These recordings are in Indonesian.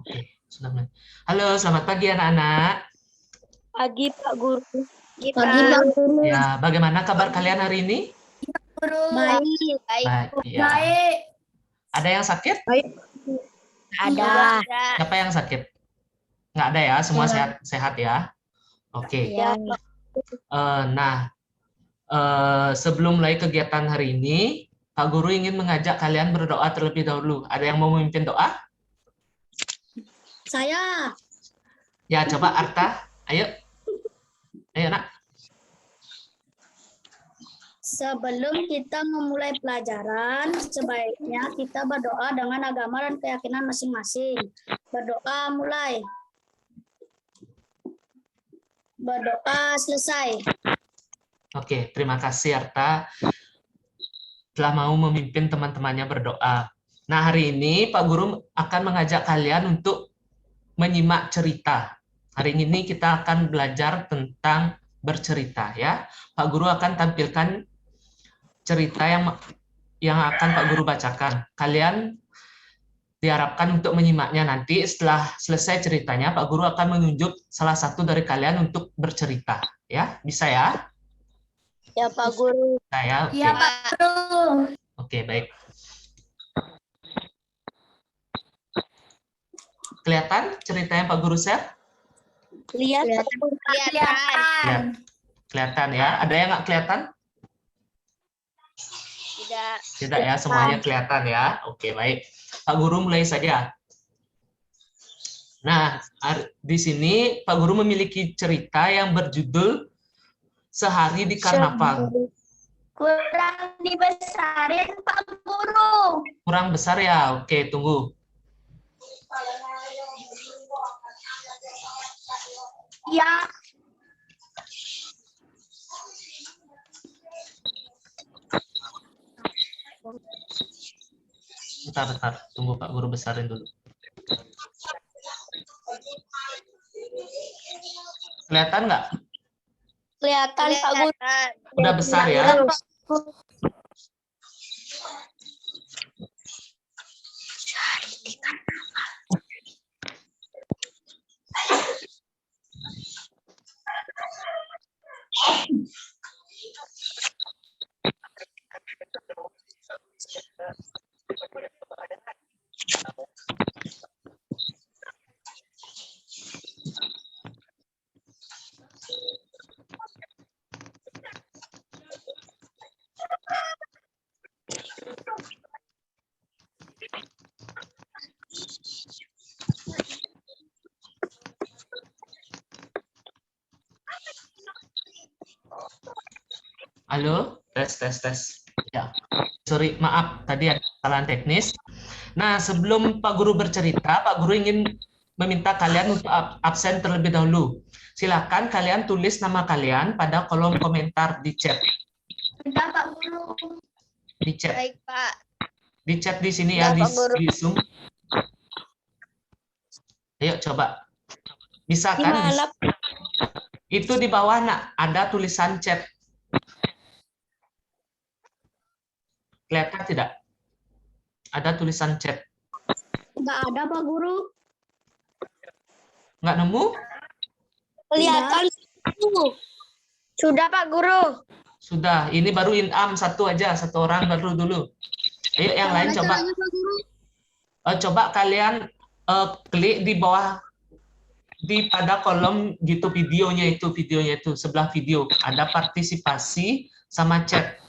Oke, sudah mulai. Halo, selamat pagi anak-anak. Pagi Pak Guru. Pagi Pak Guru. Ya, bagaimana kabar kalian hari ini? Guru. Baik. Baik, ya. Baik. Ada yang sakit? Baik. Ada. Siapa yang sakit? Nggak ada ya, semua sehat ya. Oke. Ya. Nah, sebelum mulai kegiatan hari ini, Pak Guru ingin mengajak kalian berdoa terlebih dahulu. Ada yang mau memimpin doa? Saya. Ya, coba Arta. Ayo. Ayo, nak. Sebelum kita memulai pelajaran, sebaiknya kita berdoa dengan agama dan keyakinan masing-masing. Berdoa mulai. Berdoa selesai. Oke, terima kasih Arta telah mau memimpin teman-temannya berdoa. Nah, hari ini Pak Guru akan mengajak kalian untuk menyimak cerita. Hari ini kita akan belajar tentang bercerita ya. Pak Guru akan tampilkan cerita yang akan Pak Guru bacakan. Kalian diharapkan untuk menyimaknya nanti. Setelah selesai ceritanya, Pak Guru akan menunjuk salah satu dari kalian untuk bercerita. Ya, bisa ya? Ya Pak Guru. Saya, oke. Ya Pak Guru. Oke, baik. Kelihatan cerita yang Pak Guru share? Lihat. Kelihatan. Kelihatan ya. Ada yang nggak kelihatan? Tidak. Tidak ya, semuanya kelihatan ya. Oke, baik. Pak Guru mulai saja. Nah, di sini Pak Guru memiliki cerita yang berjudul Sehari di Karnaval. Kurang dibesarin Pak Guru. Kurang besar ya? Oke, tunggu. Ya. Bentar. Tunggu Pak Guru besarin dulu. Kelihatan nggak? Kelihatan Pak Guru. Udah besar ya? Halo, tes. Ya, sorry, maaf tadi ada kesalahan teknis. Nah, sebelum Pak Guru bercerita, Pak Guru ingin meminta kalian untuk absen terlebih dahulu. Silakan kalian tulis nama kalian pada kolom komentar di chat. Sudah Pak Guru. Di chat. Baik Pak. Di chat di sini ya, di Zoom. Ayo coba. Bisa kan? Gimana? Itu di bawah nak ada tulisan chat. Kelihatan tidak? Ada tulisan chat. Nggak ada Pak Guru. Nggak nemu? Kelihatan. Sudah Pak Guru. Sudah. Ini baru Inam satu aja, satu orang baru dulu. Ayo yang lain coba. Coba kalian klik di bawah pada kolom gitu videonya itu sebelah video ada partisipasi sama chat.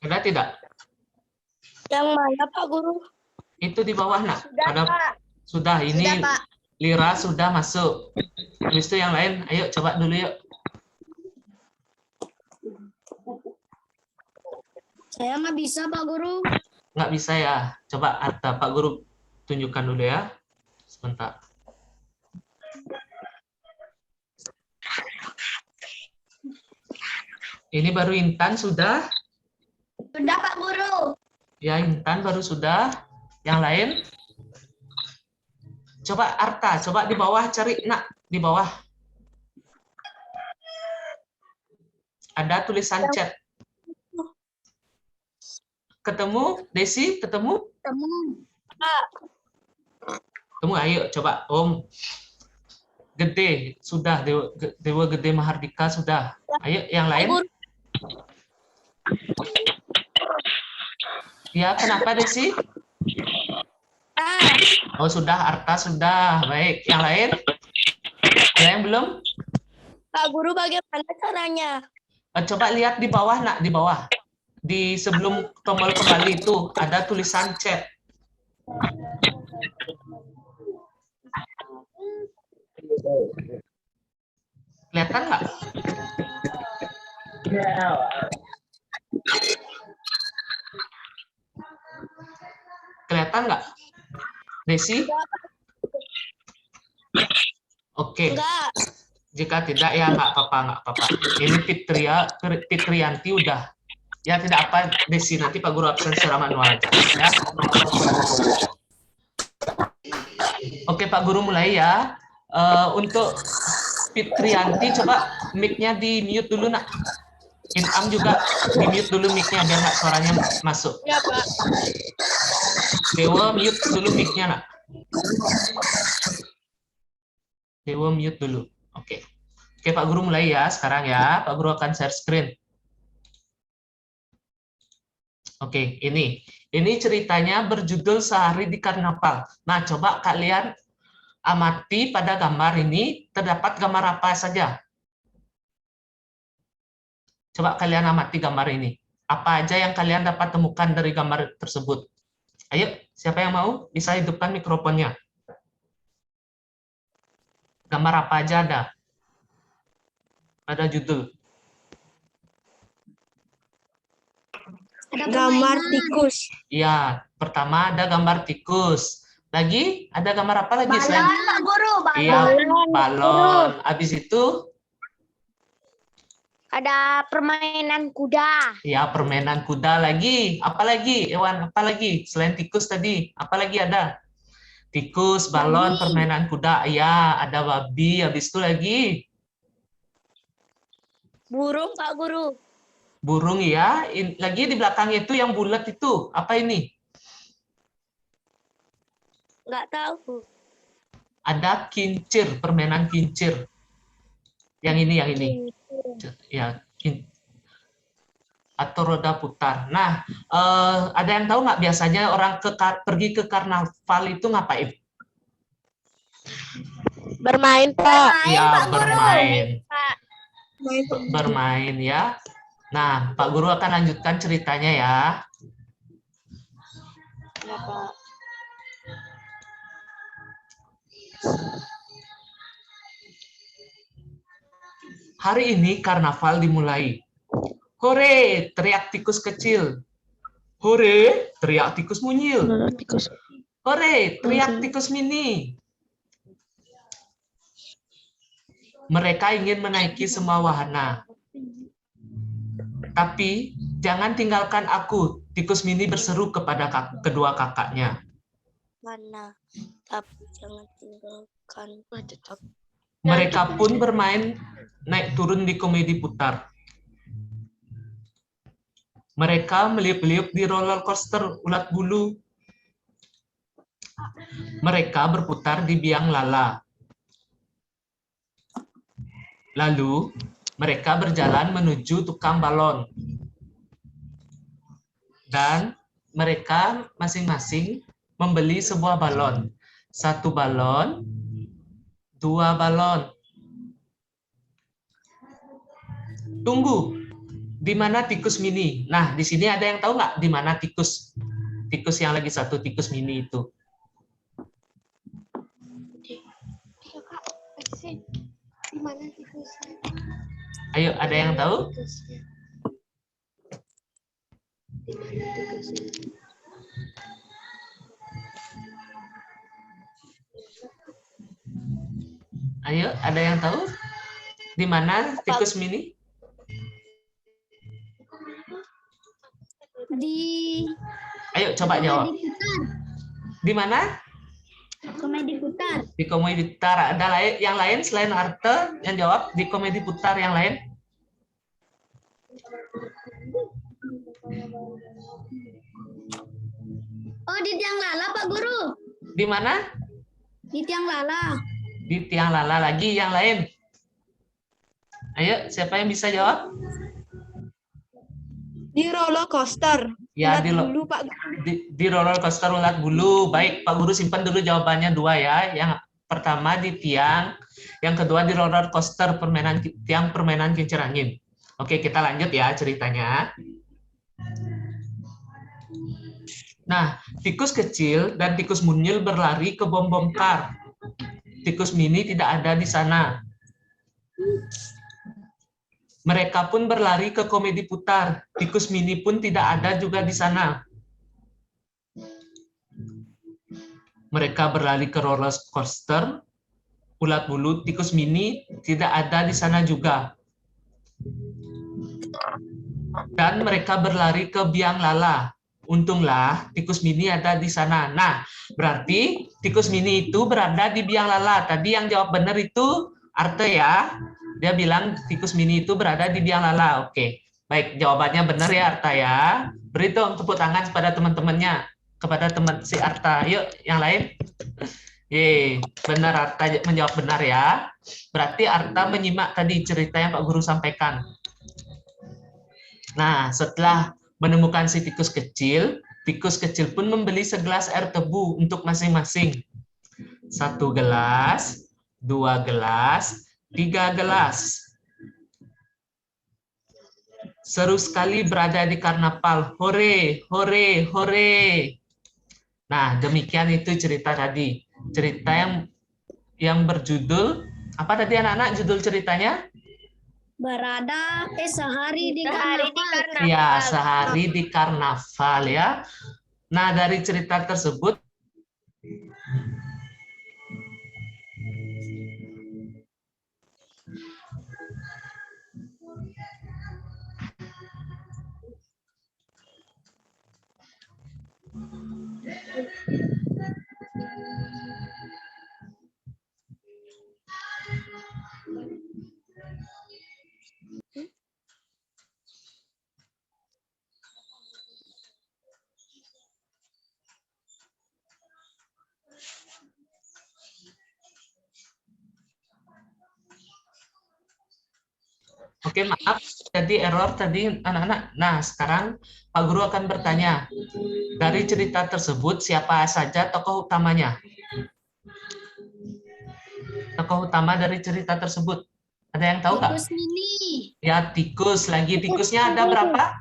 Ada tidak? Yang mana Pak Guru? Itu di bawah nak. Sudah Ada. Pak. Sudah ini Sudah, Pak. Lira sudah masuk. Habis itu yang lain, ayo coba dulu yuk. Saya nggak bisa Pak Guru. Nggak bisa ya. Coba Arta, Pak Guru tunjukkan dulu ya. Sebentar. Ini baru Intan sudah. Sudah Pak Guru. Ya, Intan baru sudah. Yang lain? Coba Arta, coba di bawah cari nak, di bawah. Ada tulisan chat. Ketemu? Desi, ketemu? Temu. Ketemu, ayo coba Om. Gede, sudah. Dewa Gede Mahardika, sudah. Ayo, yang lain. Guru. Ya, kenapa Desi? Oh, sudah. Arta, sudah. Baik, yang lain? Ada yang belum? Pak Guru, bagaimana caranya? Coba lihat di bawah, nak, di bawah. Di sebelum tombol kembali itu ada tulisan chat. Kelihatan nggak? Kelihatan nggak? Desi? Oke. Enggak. Jika tidak, ya nggak apa-apa, nggak apa-apa. Ini Fitrianti udah. Ya tidak apa, Desi, nanti Pak Guru absen secara manual aja. Ya. Oke, Pak Guru mulai ya. Untuk Fitrianti, coba mic-nya di-mute dulu, nak. Inam juga di-mute dulu mic-nya, biar nggak suaranya masuk. Ya, Pak. Dewa, mute dulu mic-nya, nak. Dewa, mute dulu. Oke. Oke, Pak Guru mulai ya sekarang ya. Pak Guru akan share screen. Oke, ini ceritanya berjudul Sehari di Karnaval. Nah, coba kalian amati pada gambar ini, terdapat gambar apa saja? Coba kalian amati gambar ini. Apa aja yang kalian dapat temukan dari gambar tersebut? Ayo, siapa yang mau? Bisa hidupkan mikrofonnya. Gambar apa aja ada? Pada judul. Gambar tikus. Ya, pertama ada gambar tikus. Lagi, ada gambar apa lagi? Balon, Pak Guru. Balon. Iya, balon. Habis itu? Ada permainan kuda. Ya, permainan kuda lagi. Apa lagi, Ewan? Apa lagi? Selain tikus tadi, apa lagi ada? Tikus, balon, Babi. permainan kuda. Ya, ada babi. Habis itu lagi? Burung, Pak Guru. Burung ya. Lagi di belakang itu yang bulat itu. Apa ini? Nggak tahu. Ada kincir, permainan kincir. Yang ini. Ya, atau roda putar. Nah, ada yang tahu nggak biasanya orang pergi ke karnaval itu ngapain? Bermain, Pak. Ya, bermain. Pak. Bermain ya. Nah, Pak Guru akan lanjutkan ceritanya ya. Ya, Pak. Hari ini karnaval dimulai. Hore, teriak tikus kecil. Hore, teriak tikus mungil. Hore, teriak tikus mini. Mereka ingin menaiki semua wahana. Tapi jangan tinggalkan aku, tikus mini berseru kepada kedua kakaknya. Mana? Tapi jangan tinggalkan. Mereka pun bermain naik turun di komedi putar. Mereka meliup-liup di roller coaster ulat bulu. Mereka berputar di biang lala. Lalu, mereka berjalan menuju tukang balon. Dan mereka masing-masing membeli sebuah balon. 1 balon, 2 balon. Tunggu, di mana tikus mini? Nah, di sini ada yang tahu nggak di mana tikus? Tikus yang lagi satu, tikus mini itu. Di mana tikusnya? Ayo, ada yang tahu? Di mana tikusnya? Ayo, ada yang tahu? Di mana tikus mini? Ayo, coba jawab. Di mana? Komedi putar. Di komedi putar. Ada yang lain selain Arte yang jawab di komedi putar yang lain? tiang lala, Pak Guru. Di mana? Di tiang lala. Di tiang lala. Lagi yang lain. Ayo, siapa yang bisa jawab? Di roller coaster. Ya, Ulat di, bulu, Pak. di roller coaster ulat bulu. Baik, Pak Guru simpan dulu jawabannya 2 ya. Yang pertama di tiang, yang kedua di roller coaster tiang permainan kincir angin. Oke, kita lanjut ya ceritanya. Nah, tikus kecil dan tikus mungil berlari ke bom-bom kar. Tikus mini tidak ada di sana. Mereka pun berlari ke komedi putar. Tikus mini pun tidak ada juga di sana. Mereka berlari ke roller coaster. Ulat bulu tikus mini tidak ada di sana juga. Dan mereka berlari ke biang lala. Untunglah tikus mini ada di sana. Nah, berarti tikus mini itu berada di biang lala. Tadi yang jawab benar itu Arte ya. Dia bilang tikus mini itu berada di biang lala. Oke, baik, jawabannya benar ya Arta ya. Beri dong tepuk tangan kepada teman-temannya, kepada teman si Arta. Yuk, yang lain. Yeay, benar Arta menjawab benar ya. Berarti Arta menyimak tadi cerita yang Pak Guru sampaikan. Nah, setelah menemukan si tikus kecil pun membeli segelas air tebu untuk masing-masing. 1 gelas, 2 gelas, 3 gelas. Seru sekali berada di karnaval. Hore, hore, hore. Nah, demikian itu cerita tadi. Cerita yang berjudul, apa tadi anak-anak judul ceritanya? Sehari di karnaval. Ya, sehari di karnaval ya. Nah, dari cerita tersebut Oke, maaf, jadi error tadi anak-anak. Nah, sekarang Pak Guru akan bertanya, dari cerita tersebut siapa saja tokoh utamanya? Tokoh utama dari cerita tersebut. Ada yang tahu nggak? Tikus mini. Ya, tikus. Lagi tikusnya ada berapa?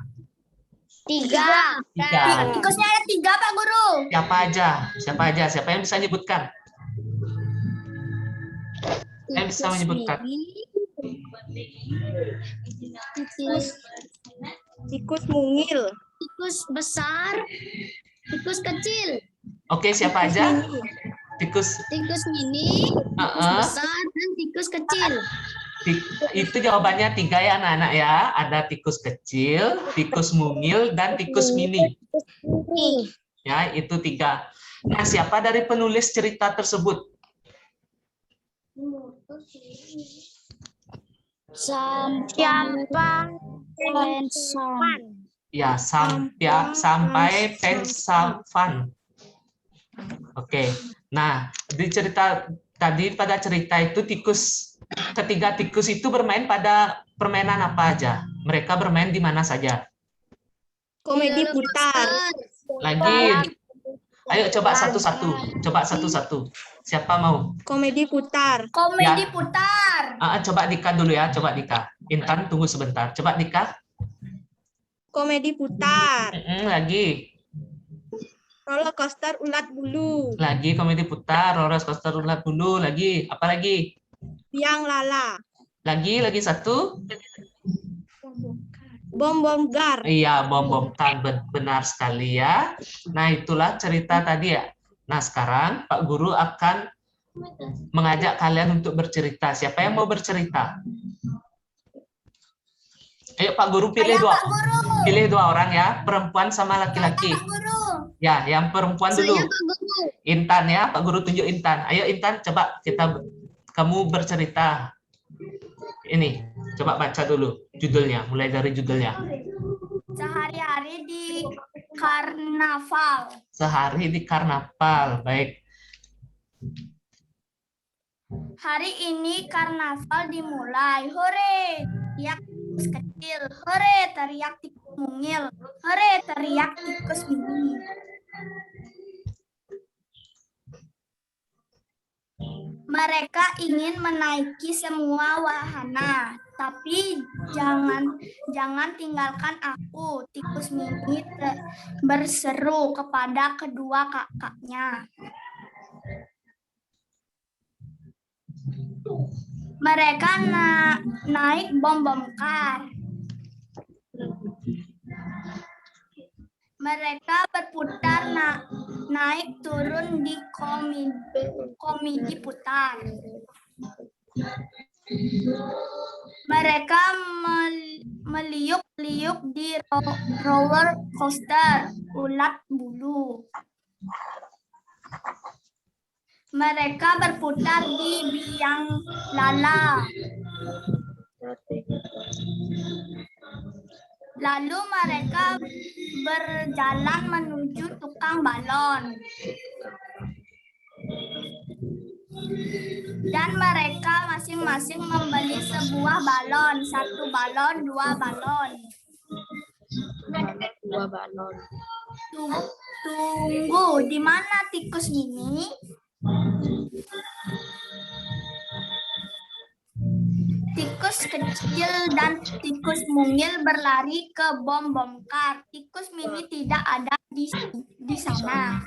3. 3. Tikusnya ada 3, Pak Guru. Siapa aja? Siapa aja? Siapa yang bisa menyebutkan? Yang bisa menyebutkan? Tikus mungil. Tikus besar, tikus kecil. Oke, siapa aja? Tikus. Tikus mini, tikus besar, dan tikus kecil. Itu jawabannya 3 ya anak-anak ya. Ada tikus kecil, tikus mungil, dan tikus mini. Ya, itu 3. Nah, siapa dari penulis cerita tersebut? Ya, sampai Pensavan. Oke. Nah, di cerita tadi pada cerita itu ketiga tikus itu bermain pada permainan apa aja? Mereka bermain di mana saja? Komedi putar. Lagi. Ayo coba satu-satu. Coba satu-satu. Siapa mau? Komedi putar. Komedi Ya. putar. Coba Dika dulu ya. Coba Dika. Intan tunggu sebentar. Coba Dika. Komedi putar. Lagi. Roller coaster ulat bulu. Lagi komedi putar. Roller coaster ulat bulu. Lagi. Apa lagi? Biang lala. Lagi satu. Bom gar. Iya, bom kan benar sekali ya. Nah, itulah cerita tadi ya. Nah, sekarang Pak Guru akan mengajak kalian untuk bercerita. Siapa yang mau bercerita? Ayo Pak Guru pilih dua orang ya, perempuan sama laki-laki. Ya, yang perempuan dulu. Intan ya, Pak Guru tunjuk Intan. Ayo Intan, coba kamu bercerita. Ini, coba baca dulu judulnya, mulai dari judulnya. Sehari-hari di karnaval. Sehari di karnaval. Baik. Hari ini karnaval dimulai. Hore! Teriak tikus kecil. Hore! Teriak tikus mungil. Hore! Teriak tikus mini. Mereka ingin menaiki semua wahana, tapi jangan tinggalkan aku. Tikus mini berseru kepada kedua kakaknya. Mereka naik bom-bom kar. Mereka berputar naik turun di komedi putar. Mereka meliuk-liuk di roller coaster ulat bulu. Mereka berputar di biang lala. Lalu mereka berjalan menuju tukang balon. Dan mereka masing-masing membeli sebuah balon. 1 balon, 2 balon. 2 balon. Tunggu, di mana tikus mini? Tikus kecil dan tikus mungil berlari ke bom-bom kar. Tikus mini tidak ada di sana.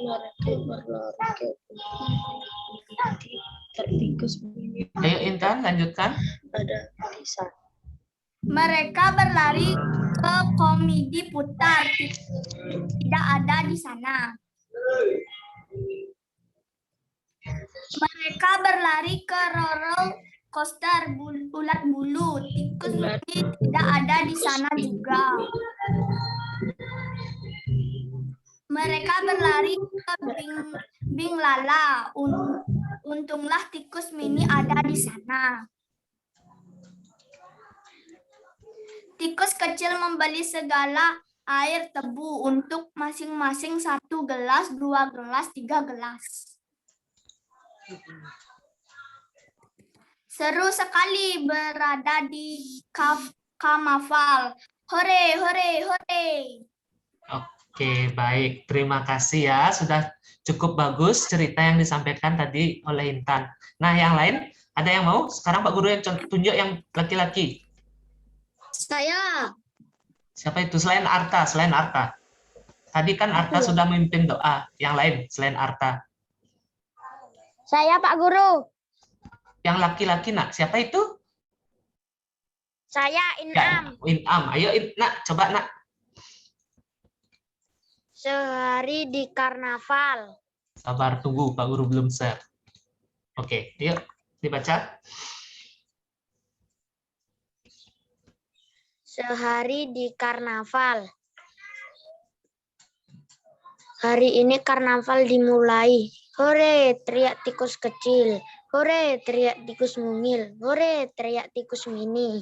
Mereka berlari ke tertikus ini Ayo Intan, lanjutkan. ada di sana. Mereka berlari ke komedi putar. Tidak ada di sana. Mereka berlari ke roller coaster ulat bulu. Tikus mini tidak ada di sana juga. Mereka berlari ke bing lala. Untunglah tikus mini ada di sana. Tikus kecil membeli segala air tebu untuk masing-masing 1 gelas, 2 gelas, 3 gelas. Seru sekali berada di karnaval. Hore, hore, hore. Oke, baik. Terima kasih ya. Sudah cukup bagus cerita yang disampaikan tadi oleh Intan. Nah, yang lain ada yang mau? Sekarang Pak Guru yang tunjuk yang laki-laki. Saya. Siapa itu? Selain Arta, selain Arta. Tadi kan Arta sudah memimpin doa. Yang lain selain Arta. Saya Pak Guru. Yang laki-laki, Nak. Siapa itu? Saya Ya, Inam. Ayo, Nak. Coba, Nak. Sehari di karnaval. Sabar, tunggu. Pak Guru belum share. Oke, yuk. Dibaca. Sehari di karnaval. Hari ini karnaval dimulai. Hore, teriak tikus kecil. Hore, teriak tikus mungil. Hore, teriak tikus mini.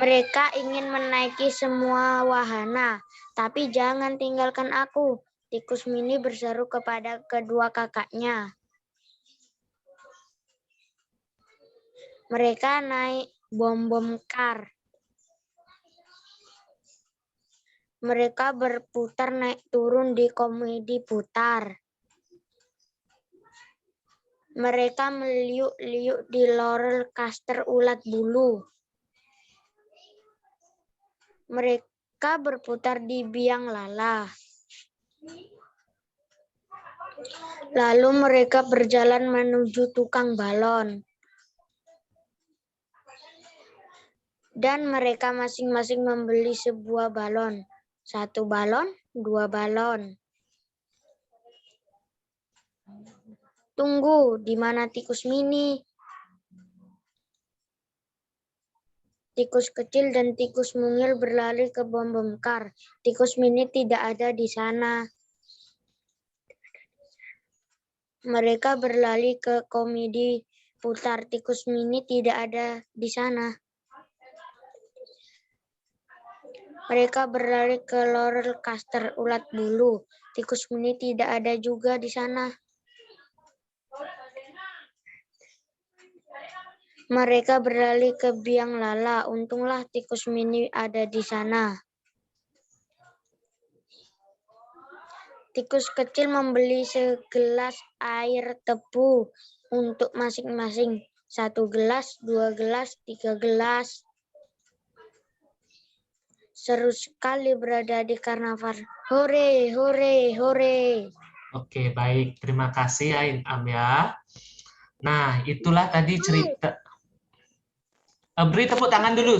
Mereka ingin menaiki semua wahana, tapi jangan tinggalkan aku. Tikus mini berseru kepada kedua kakaknya. Mereka naik bom-bom kar. Mereka berputar naik turun di komedi putar. Mereka meliuk-liuk di roller coaster ulat bulu. Mereka berputar di biang lala. Lalu mereka berjalan menuju tukang balon. Dan mereka masing-masing membeli sebuah balon. 1 balon, 2 balon. Tunggu, di mana tikus mini? Tikus kecil dan tikus mungil berlari ke bom-bom kar. Tikus mini tidak ada di sana. Mereka berlari ke komedi putar. Tikus mini tidak ada di sana. Mereka berlari ke roller coaster ulat bulu. Tikus mini tidak ada juga di sana. Mereka berlari ke biang lala. Untunglah tikus mini ada di sana. Tikus kecil membeli segelas air tebu untuk masing-masing. 1 gelas, 2 gelas, 3 gelas. Seru sekali berada di karnaval. Hore, hore, hore. Oke, baik. Terima kasih ya Inam ya. Nah, itulah tadi cerita. Beri tepuk tangan dulu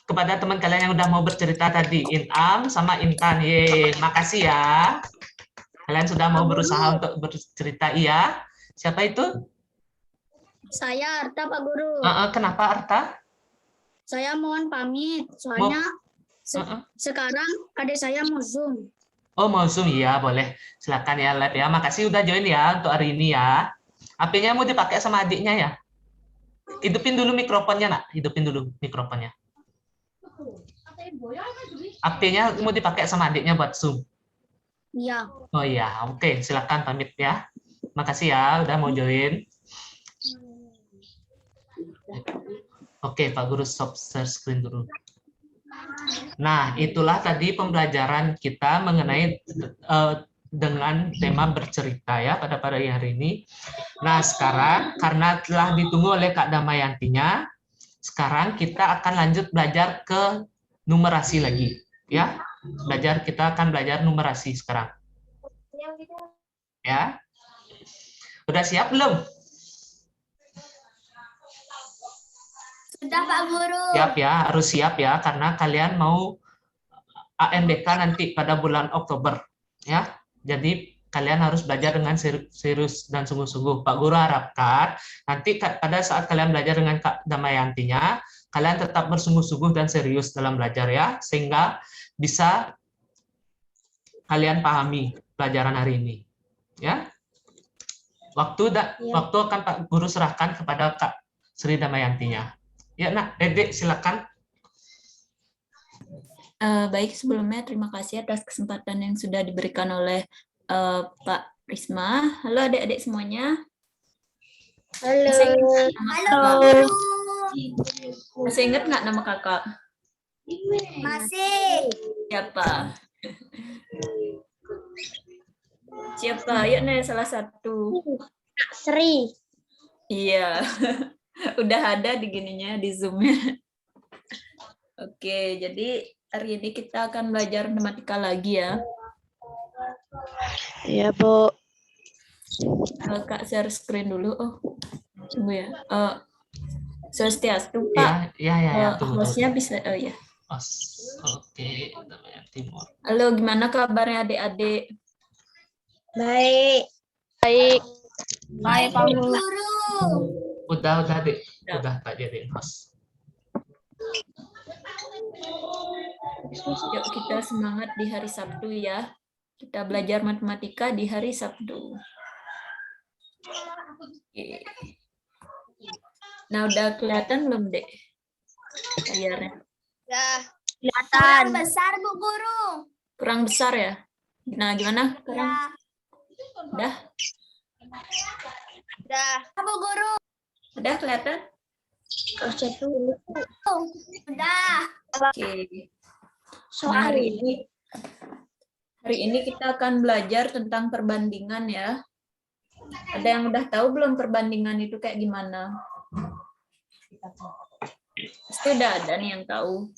kepada teman kalian yang udah mau bercerita tadi. Inam sama Intan. Yeay, makasih ya. Kalian sudah mau berusaha untuk bercerita. Iya. Siapa itu? Saya Arta, Pak Guru. Kenapa Arta? Saya mohon pamit, soalnya Uh-uh. sekarang adik saya mau Zoom. Oh, mau Zoom? Iya, boleh. Silakan ya, Lab ya. Makasih udah join ya untuk hari ini ya. HP-nya mau dipakai sama adiknya ya? Hidupin dulu mikrofonnya, nak. Hidupin dulu mikrofonnya. HP-nya mau dipakai sama adiknya buat Zoom. Iya. Oh iya, oke. Silakan pamit ya. Makasih ya udah mau join. Oke, Pak Guru stop share screen dulu. Nah, itulah tadi pembelajaran kita mengenai dengan tema bercerita ya pada hari ini. Nah, sekarang karena telah ditunggu oleh Kak Damayantinya, sekarang kita akan lanjut belajar ke numerasi lagi, ya. Kita akan belajar numerasi sekarang. Ya. Udah siap belum? Sudah, Pak Guru. Siap ya, harus siap ya karena kalian mau ANBK nanti pada bulan Oktober, ya. Jadi kalian harus belajar dengan serius dan sungguh-sungguh. Pak Guru harapkan nanti pada saat kalian belajar dengan Kak Damayantinya, kalian tetap bersungguh-sungguh dan serius dalam belajar ya, sehingga bisa kalian pahami pelajaran hari ini. Ya. Waktu akan Pak Guru serahkan kepada Kak Sri Damayantinya. Ya, nak, Dedek silakan. Baik, sebelumnya terima kasih atas kesempatan yang sudah diberikan oleh Pak Risma. Halo adik-adik semuanya. Halo. Halo. Masih ingat nggak nama kakak? Masih. Siapa? Siapa? Yuk nih salah satu. Kak Sri. Iya. Udah ada di gininya, di Zoom-nya. Oke, jadi hari ini kita akan belajar matematika lagi ya. Iya, Bu. Kak share screen dulu. Oh, tunggu ya. Swastiastu, Pak. Ya. Hostnya bisa, oh ya. Oke, Timur. Halo, gimana kabarnya adik-adik? Baik. Baik, Pak Guru. Udah, Dek. Udah tak jadi host. Yuk kita semangat di hari Sabtu ya. Kita belajar matematika di hari Sabtu. Oke. Nah, udah kelihatan belum, Dek? Layarnya. Ya. Kurang besar, Bu Guru. Kurang besar ya? Nah, gimana? Ya. Udah? Udah. Bu Guru. Udah kelihatan? Udah. Oke. Nah, hari ini kita akan belajar tentang perbandingan ya. Ada yang udah tahu belum perbandingan itu kayak gimana? Pasti udah ada nih yang tahu.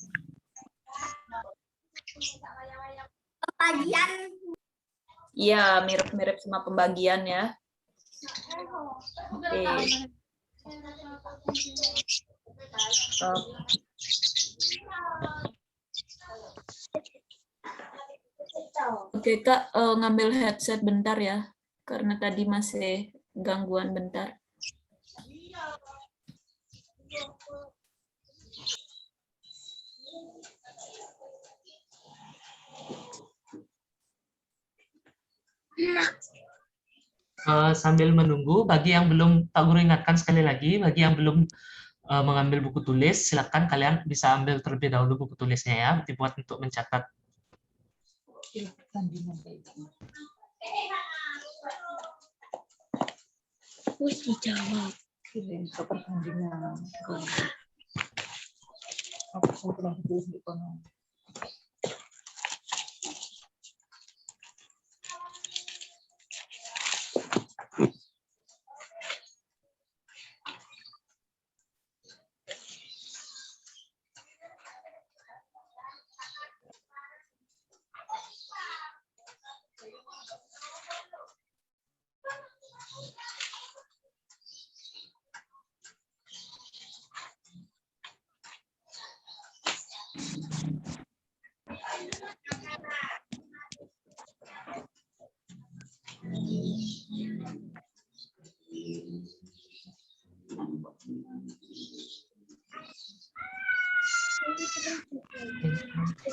Pembagian. Iya, mirip-mirip sama pembagian ya. Oke. Oke, Kak, ngambil headset bentar ya, karena tadi masih gangguan bentar. sambil menunggu, bagi yang belum, Pak Guru ingatkan sekali lagi, bagi yang belum mengambil buku tulis, silakan kalian bisa ambil terlebih dahulu buku tulisnya ya, dibuat untuk mencatat. Wis dijawab. Perbandingan.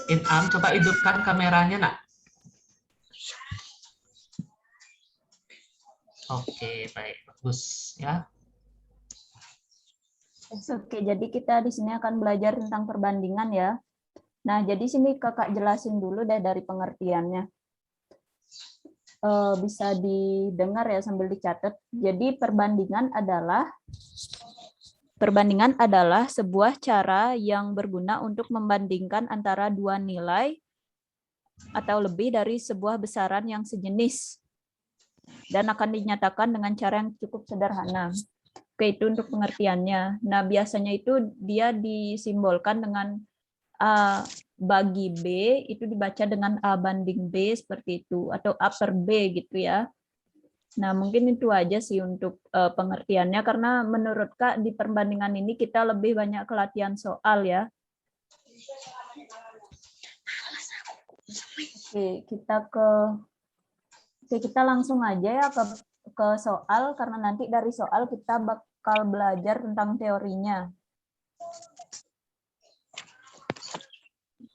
Inam, coba hidupkan kameranya, nak. Oke, baik, bagus ya. Oke, jadi kita di sini akan belajar tentang perbandingan ya. Nah, jadi sini kakak jelasin dulu deh dari pengertiannya. Bisa didengar ya sambil dicatat. Jadi perbandingan adalah sebuah cara yang berguna untuk membandingkan antara dua nilai atau lebih dari sebuah besaran yang sejenis dan akan dinyatakan dengan cara yang cukup sederhana. Oke, itu untuk pengertiannya. Nah, biasanya itu dia disimbolkan dengan A bagi B, itu dibaca dengan A banding B seperti itu, atau A per B gitu ya. Nah, mungkin itu aja sih untuk pengertiannya, karena menurut Kak di perbandingan ini kita lebih banyak kelatihan soal ya. Oke, kita langsung aja ya ke soal, karena nanti dari soal kita bakal belajar tentang teorinya.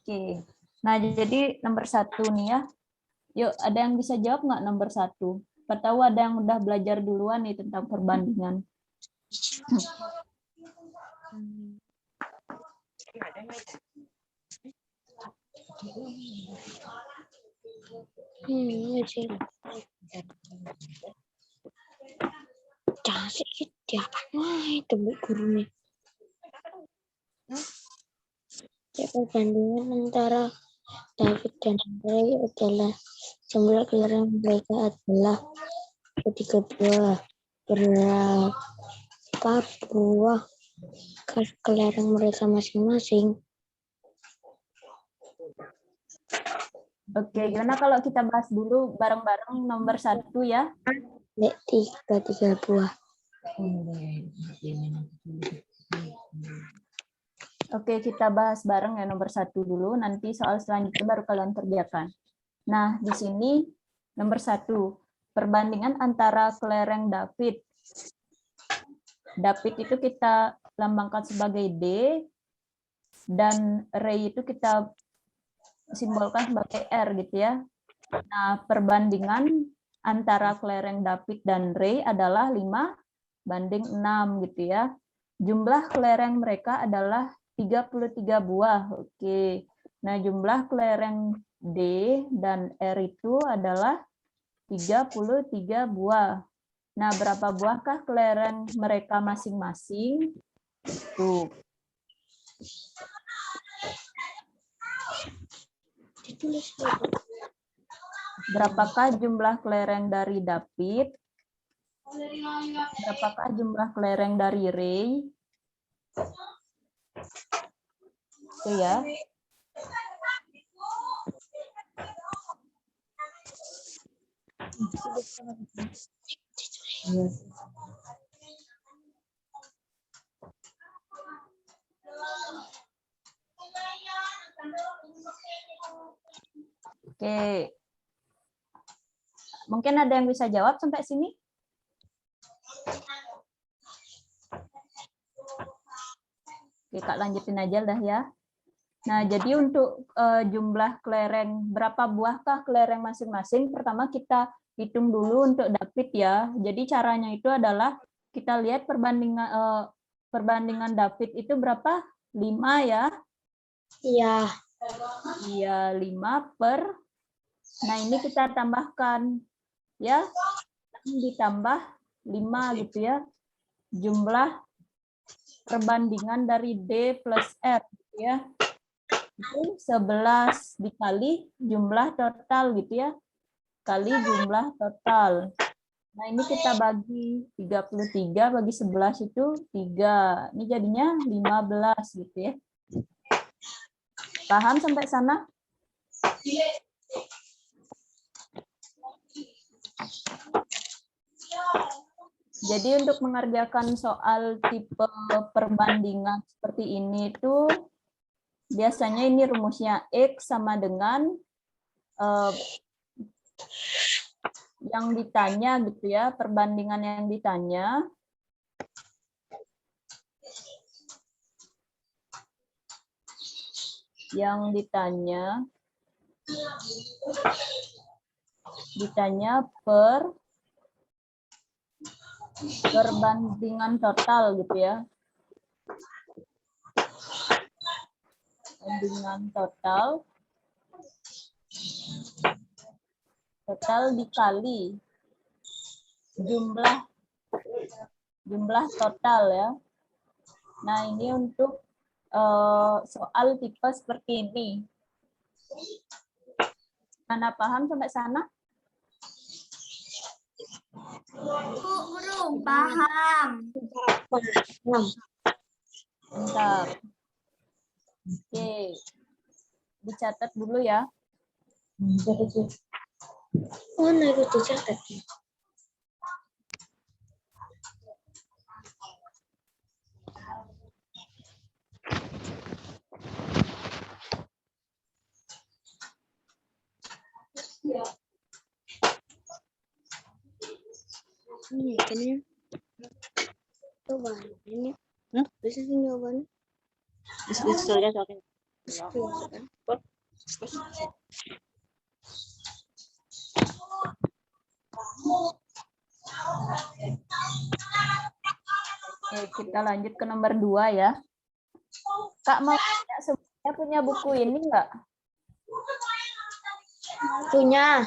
Oke, nah jadi nomor 1 nih ya. Yuk, ada yang bisa jawab nggak nomor 1? Tahu ada yang udah belajar duluan nih tentang perbandingan. Cantik siapa itu Bu gurunya? Ya, perbandingan antara David dan Ray adalah jumlah keluarga mereka adalah 3 buah. Berapa buah kelereng mereka masing-masing? Oke, gimana kalau kita bahas dulu bareng-bareng nomor 1 ya? 3 buah. Oke, kita bahas bareng ya nomor 1 dulu, nanti soal selanjutnya baru kalian kerjakan. Nah, di sini nomor 1, perbandingan antara kelereng David. David itu kita lambangkan sebagai D, dan Ray itu kita simbolkan sebagai R gitu ya. Nah, perbandingan antara kelereng David dan Ray adalah 5:6 gitu ya. Jumlah kelereng mereka adalah 33 buah. Oke. Nah, jumlah kelereng D dan R itu adalah 33 buah. Nah, berapa buahkah kelereng mereka masing-masing? Tuh. Berapakah jumlah kelereng dari David? Berapakah jumlah kelereng dari Ray? Itu ya. Oke. Mungkin ada yang bisa jawab sampai sini? Oke, Kak lanjutin aja dah ya. Nah, jadi untuk jumlah kelereng, berapa buahkah kelereng masing-masing? Pertama kita hitung dulu untuk David ya. Jadi caranya itu adalah kita lihat perbandingan David itu berapa? 5 ya. Iya. Iya, 5 per. Nah, ini kita tambahkan ya. Ditambah 5 gitu ya. Jumlah perbandingan dari D plus R gitu ya. Itu 11 dikali jumlah total gitu ya. Kali jumlah total. Nah, ini kita bagi 33 bagi 11 itu 3. Ini jadinya 15 gitu ya. Paham sampai sana? Jadi untuk mengerjakan soal tipe perbandingan seperti ini itu biasanya ini rumusnya X sama dengan yang ditanya gitu ya, perbandingan yang ditanya. Yang ditanya perbandingan total gitu ya. Perbandingan total dikali jumlah total ya. Nah, ini untuk soal tipe seperti ini. Mana paham sampai sana? Guru, paham. Bentar. Oke. Dicatat dulu ya. Oh, nah itu dicatat. Ini kan coba ini. Bisa sih jawabannya. Bisa lihat kan. Oke, kita lanjut ke nomor 2 ya. Kak mau tanya, sebenarnya punya buku ini enggak? Punya.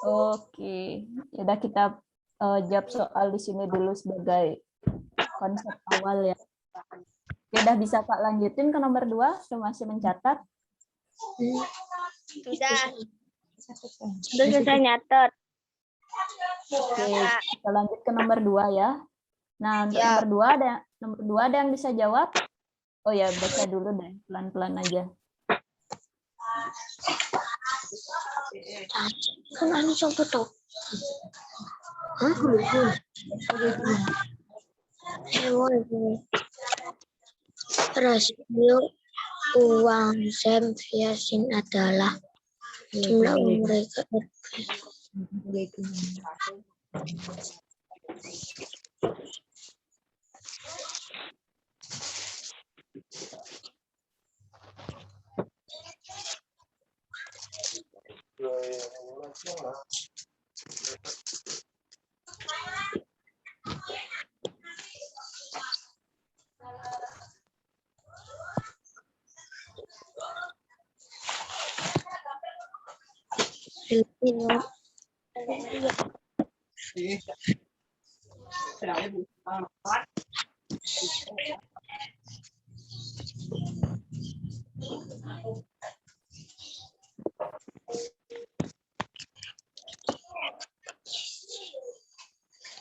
Oke, udah kita jawab soal di sini dulu sebagai konsep awal ya. Oke, udah bisa Kak lanjutin ke nomor 2, masih mencatat? Sudah selesai nyatet. Oke, kita lanjut ke nomor 2 ya. Nah, untuk nomor 2 ada yang bisa jawab? Oh ya, baca dulu deh, pelan-pelan aja. Kan ini coba tuh. Rasio uang Sam Yasin adalah jumlah uang mereka.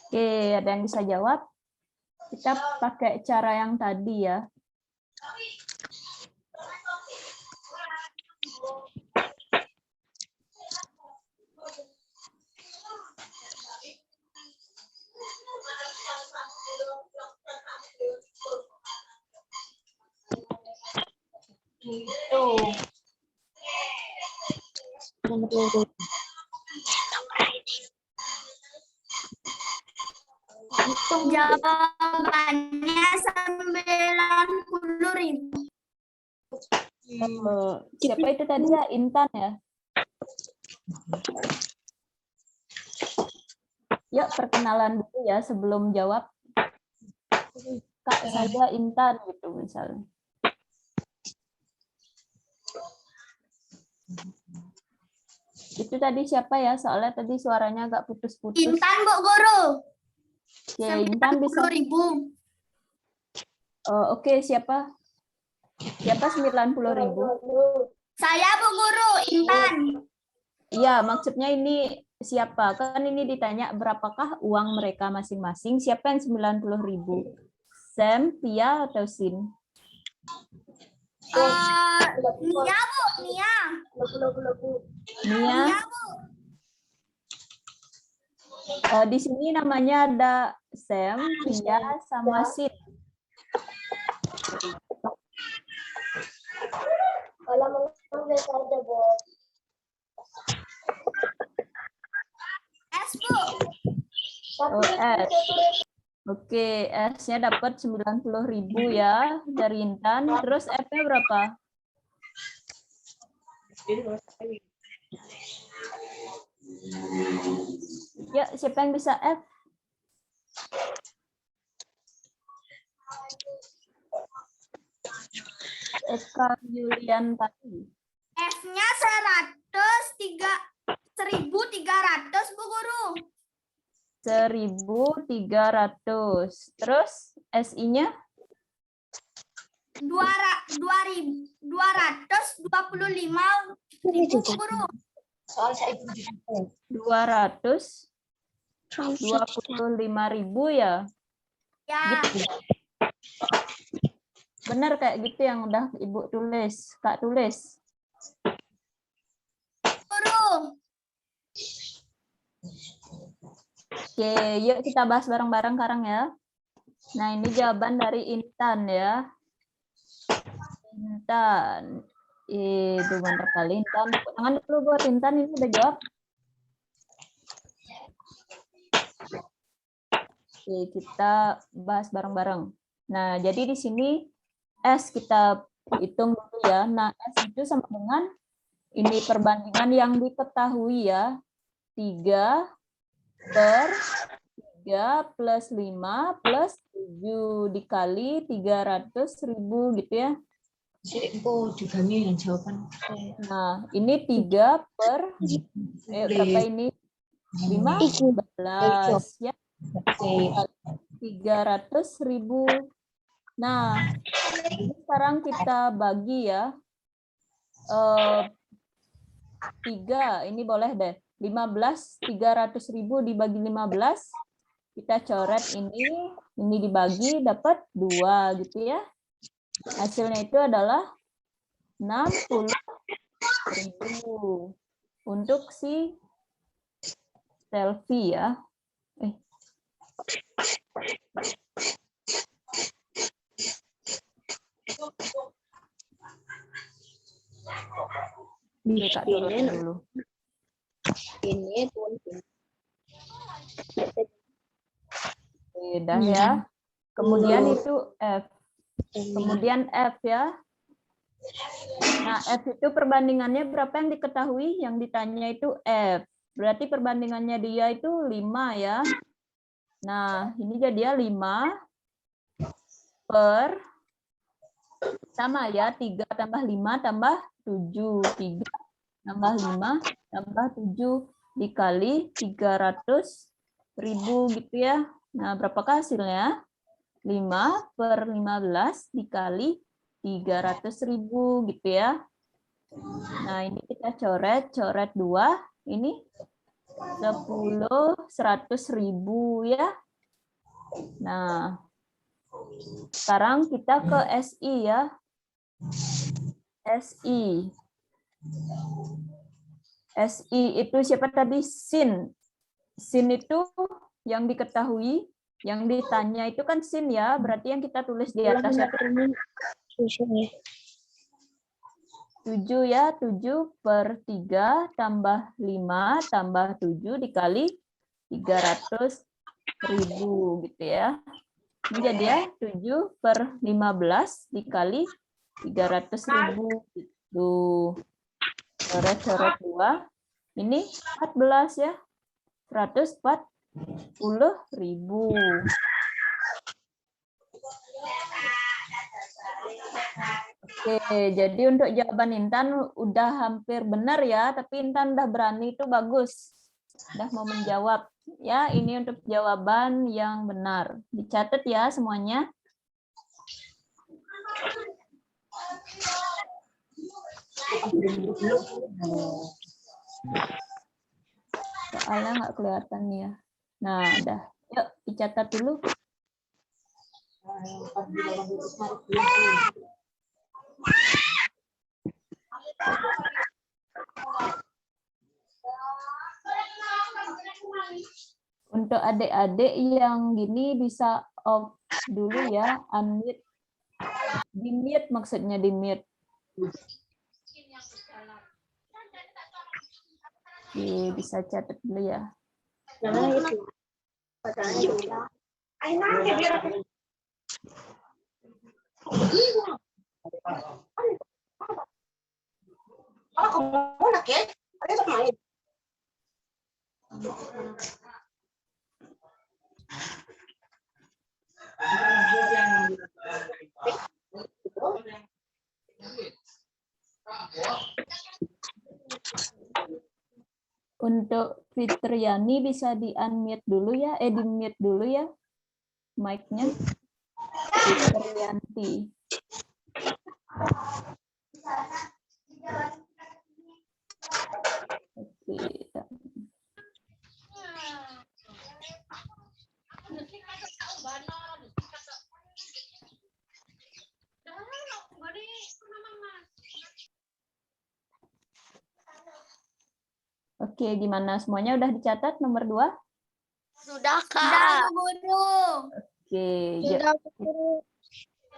Oke, ada yang bisa jawab? Kita pakai cara yang tadi ya. Jawabannya 90.000. Siapa itu tadi ya? Intan ya? Yuk perkenalan dulu ya sebelum jawab. Kak, saya Intan gitu misalnya. Itu tadi siapa ya? Soalnya tadi suaranya agak putus-putus. Intan, Bu Guru. Oke, Intan bisa. 90.000. Oke, siapa? Siapa 90.000? Saya, Bu Guru, Intan. Iya, maksudnya ini siapa? Kan ini ditanya berapakah uang mereka masing-masing. Siapa yang 90.000? Sam, Pia, atau Sin? Nia, Bu, Nia. Nia. Nia, Bu. Di sini namanya ada Sam, Pia, sama Sin. S, Bu. Oh, S. Oke, S-nya dapat 90.000 ya dari Intan. Terus F-nya berapa? Ya, siapa yang bisa F? Eka Yulian tadi. F-nya 1.300, Bu Guru. 1.300. Terus SI-nya? 225.000, Bu Guru. 225.000 ya? Ya, Gitu. Benar kayak gitu yang udah Ibu tulis, Kak tulis. Guru. Oke, yuk kita bahas bareng-bareng sekarang ya. Nah, ini jawaban dari Intan ya. Intan. Itu mantap kali Intan. Tepuk tangan dulu buat Intan, ini udah jawab. Oke, kita bahas bareng-bareng. Nah, jadi di sini S kita hitung dulu ya. Nah, S itu sama dengan ini perbandingan yang diketahui ya. 3 per 3 plus 5 plus 7 dikali 300.000 gitu ya. Nah, ini 3 per berapa ini? 15 ya. 300.000. Nah, ini sekarang kita bagi ya. 3, ini boleh deh. 15, 300.000 dibagi 15. Kita coret ini dibagi dapat 2 gitu ya. Hasilnya itu adalah 60.000 untuk si selfie ya. Kak turunin dulu. Beda ya. Kemudian itu F. Kemudian F ya. Nah, F itu perbandingannya berapa yang diketahui? Yang ditanya itu F. Berarti perbandingannya dia itu 5 ya. Nah, ini jadi 5 per sama ya, 3 tambah 5 tambah 7. 3 tambah 5 tambah 7 dikali 300.000 gitu ya. Nah, berapakah hasilnya? 5 per 15 dikali 300.000 gitu ya. Nah, ini kita coret 2. Ini 10, 100.000 ya. Nah, sekarang kita ke SI ya. SI. SI itu siapa tadi? Sin. Sin itu yang diketahui, yang ditanya itu kan sin ya, berarti yang kita tulis di atas ya. 7 ya, 7 per 3 tambah 5 tambah 7 dikali 300.000 gitu ya. Ini jadi ya 7 per 15 dikali 300.000 gitu. Coret 2. Ini 14 ya. 114.000 10.000. Oke, jadi untuk jawaban Intan udah hampir benar ya, tapi Intan udah berani, itu bagus. Udah mau menjawab. Ya, ini untuk jawaban yang benar. Dicatat ya semuanya. Soalnya nggak kelihatan ya. Nah, udah. Yuk, dicatat dulu. Untuk adik-adik yang gini bisa off dulu ya, unmute. Di-mute maksudnya, di-mute. Oke, bisa catat dulu ya. Untuk Fitriani bisa di-unmute dulu ya, di-mute dulu ya mic-nya. Fitrianti. Oke. Oke, gimana? Semuanya udah dicatat nomor 2? Sudah, Sudah, Kak. Bu Guru. Oke, yuk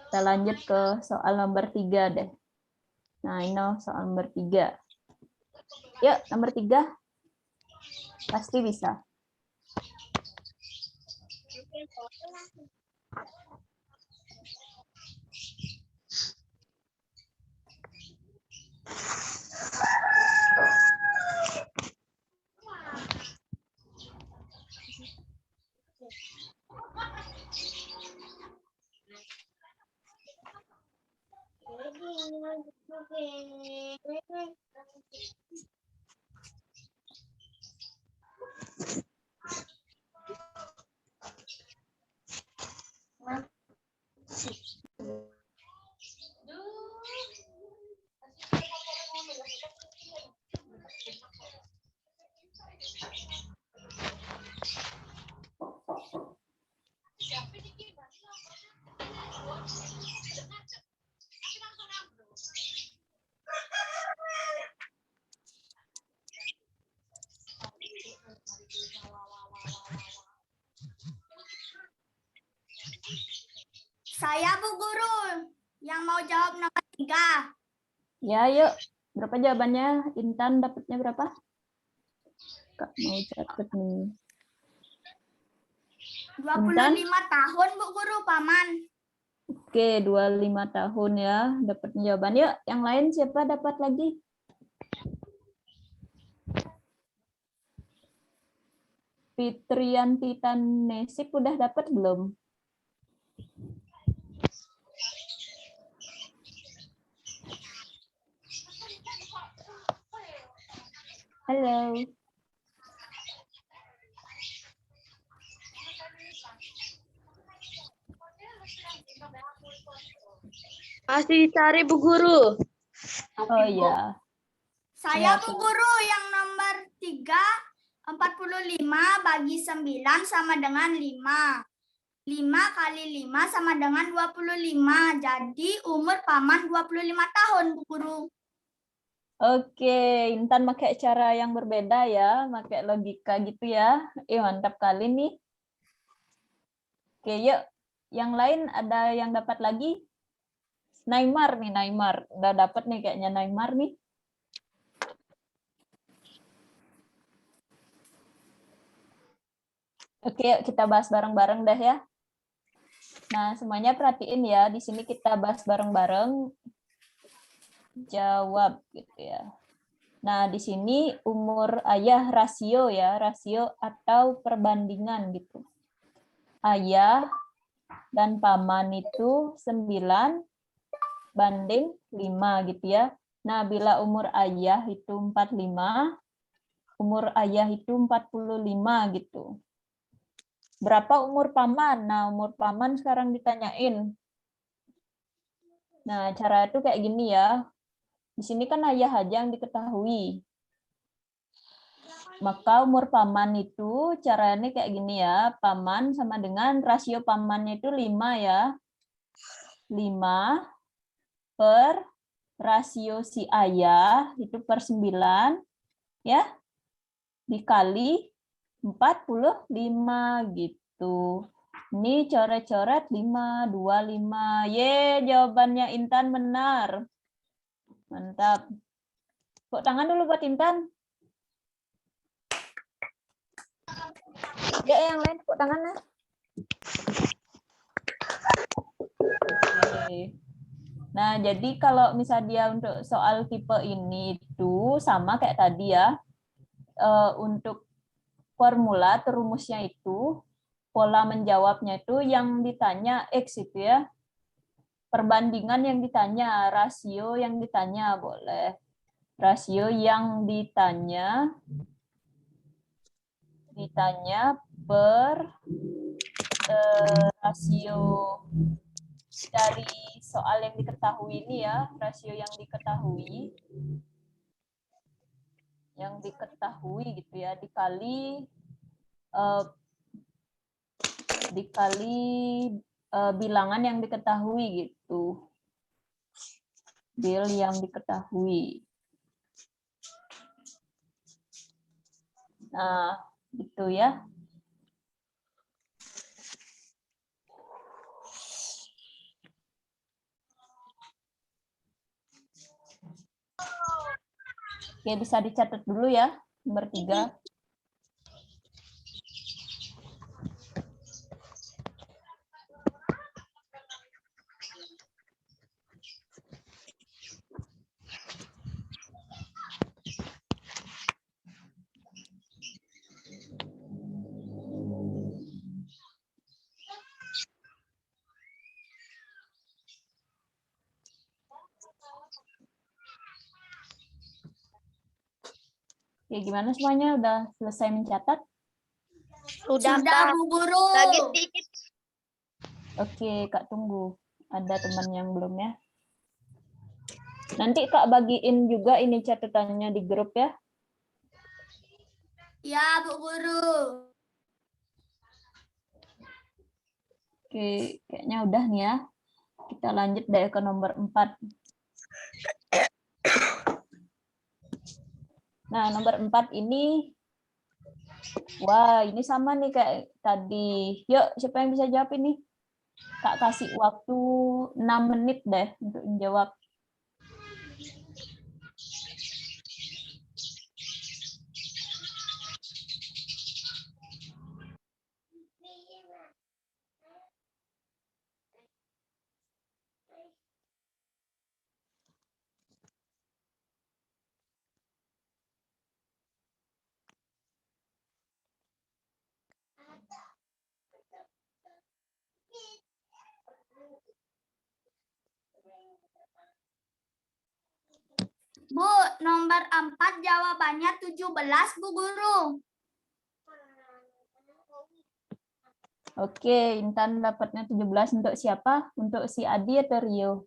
kita lanjut ke soal nomor 3 deh. Nah, ini soal nomor 3. Yuk, nomor 3. Pasti bisa. Saya Bu Guru yang mau jawab nomor 3. Ya, yuk. Berapa jawabannya? Intan dapatnya berapa? Kak mau catat nih. 25 tahun Bu Guru, Paman. Oke, 25 tahun ya. Dapat jawaban. Yuk, yang lain siapa dapat lagi? Fitrianti Tanesip udah dapat belum? Halo. Masih dicari Bu Guru. Oh iya. Saya Ya, Bu Guru yang nomor 3, 45 bagi 9 sama dengan 5. 5 kali 5 sama dengan 25. Jadi umur Paman 25 tahun, Bu Guru. Oke, Intan pakai cara yang berbeda ya, pakai logika gitu ya. Mantap kali nih. Oke, yuk. Yang lain ada yang dapat lagi? Neymar nih, Neymar. Udah dapat nih kayaknya Neymar nih. Oke, yuk kita bahas bareng-bareng deh ya. Nah, semuanya perhatiin ya. Di sini kita bahas bareng-bareng. Jawab gitu ya. Nah, di sini umur ayah rasio ya, rasio atau perbandingan gitu. Ayah dan paman itu 9 banding 5 gitu ya. Nah, bila umur ayah itu 45, umur ayah itu 45 gitu. Berapa umur paman? Nah, umur paman sekarang ditanyain. Nah, cara itu kayak gini ya. Di sini kan ayah aja yang diketahui. Maka umur paman itu caranya kayak gini ya. Paman sama dengan rasio pamannya itu 5 ya. 5 per rasio si ayah itu per 9 ya. Dikali 45 gitu. Ini coret-coret 5, 25. Ye, jawabannya Intan benar. Mantap. Tepuk tangan dulu buat Intan. Ya, yang lain tepuk tangan ya. Oke. Nah, jadi kalau misalnya dia untuk soal tipe ini itu sama kayak tadi ya. Untuk formula atau rumusnya itu, pola menjawabnya itu yang ditanya X itu ya. Perbandingan yang ditanya, rasio yang ditanya boleh. Rasio yang ditanya per rasio dari soal yang diketahui ini ya, rasio yang diketahui gitu ya, dikali bilangan yang diketahui gitu. Bil yang diketahui. Nah, gitu ya. Oke, bisa dicatat dulu ya, nomor 3. Oke, gimana semuanya? Udah selesai mencatat? Sudah, Sudah, Kak. Bu Guru. Lagi sedikit. Oke, Kak tunggu. Ada teman yang belum ya. Nanti Kak bagiin juga ini catatannya di grup ya. Ya, Bu Guru. Oke, kayaknya udah nih ya. Kita lanjut deh ke nomor 4. Nah, nomor 4 ini, wah ini sama nih kayak tadi. Yuk, siapa yang bisa jawab ini? Kak kasih waktu 6 menit deh untuk menjawab. Bu, nomor 4 jawabannya 17, Bu Guru. Oke, Intan dapatnya 17 untuk siapa? Untuk si Adi atau Rio?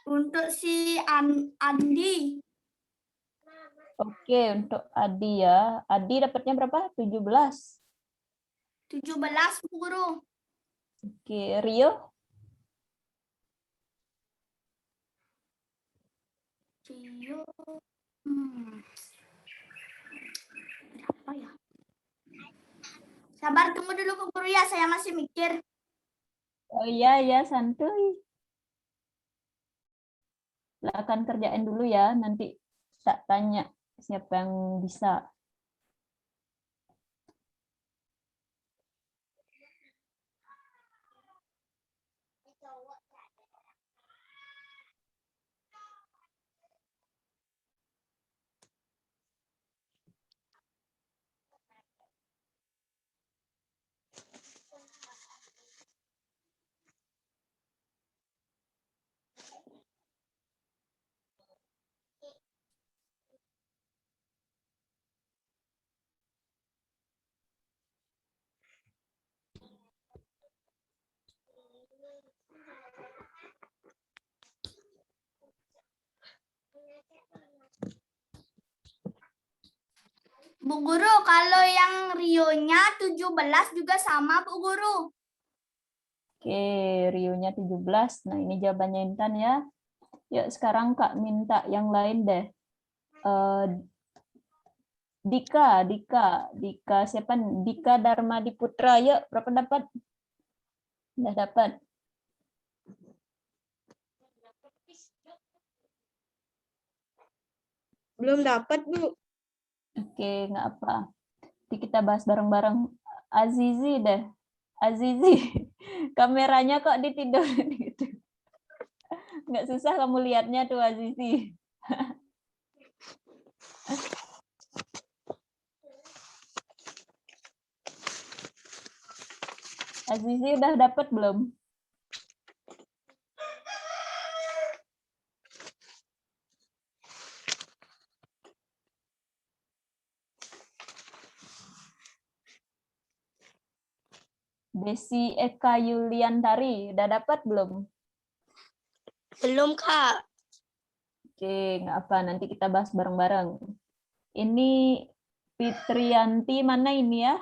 Untuk si Andi. Oke, untuk Adi ya. Adi dapatnya berapa? 17. 17, Bu Guru. Oke, Rio? Cio. Berapa ya? Sabar, tunggu dulu Bu Guru ya, saya masih mikir. Oh iya, ya santuy. Silakan kerjain dulu ya, nanti tak tanya siapa yang bisa. Bu Guru, kalau yang Rio-nya 17 juga sama, Bu Guru. Oke, Rio-nya 17. Nah, ini jawabannya Intan ya. Yuk, sekarang Kak minta yang lain deh. Dika siapa? Dika Dharma Diputra. Yuk, berapa dapat? Udah dapat. Belum dapat, Bu. Oke, nggak apa. Nanti kita bahas bareng-bareng. Azizi deh. Azizi, kameranya kok ditidurin gitu. Nggak susah kamu lihatnya tuh, Azizi. Azizi udah dapat belum? Desi Eka Yuliantari, udah dapat belum? Belum, Kak. Oke, nggak apa. Nanti kita bahas bareng-bareng. Ini Fitrianti mana ini ya?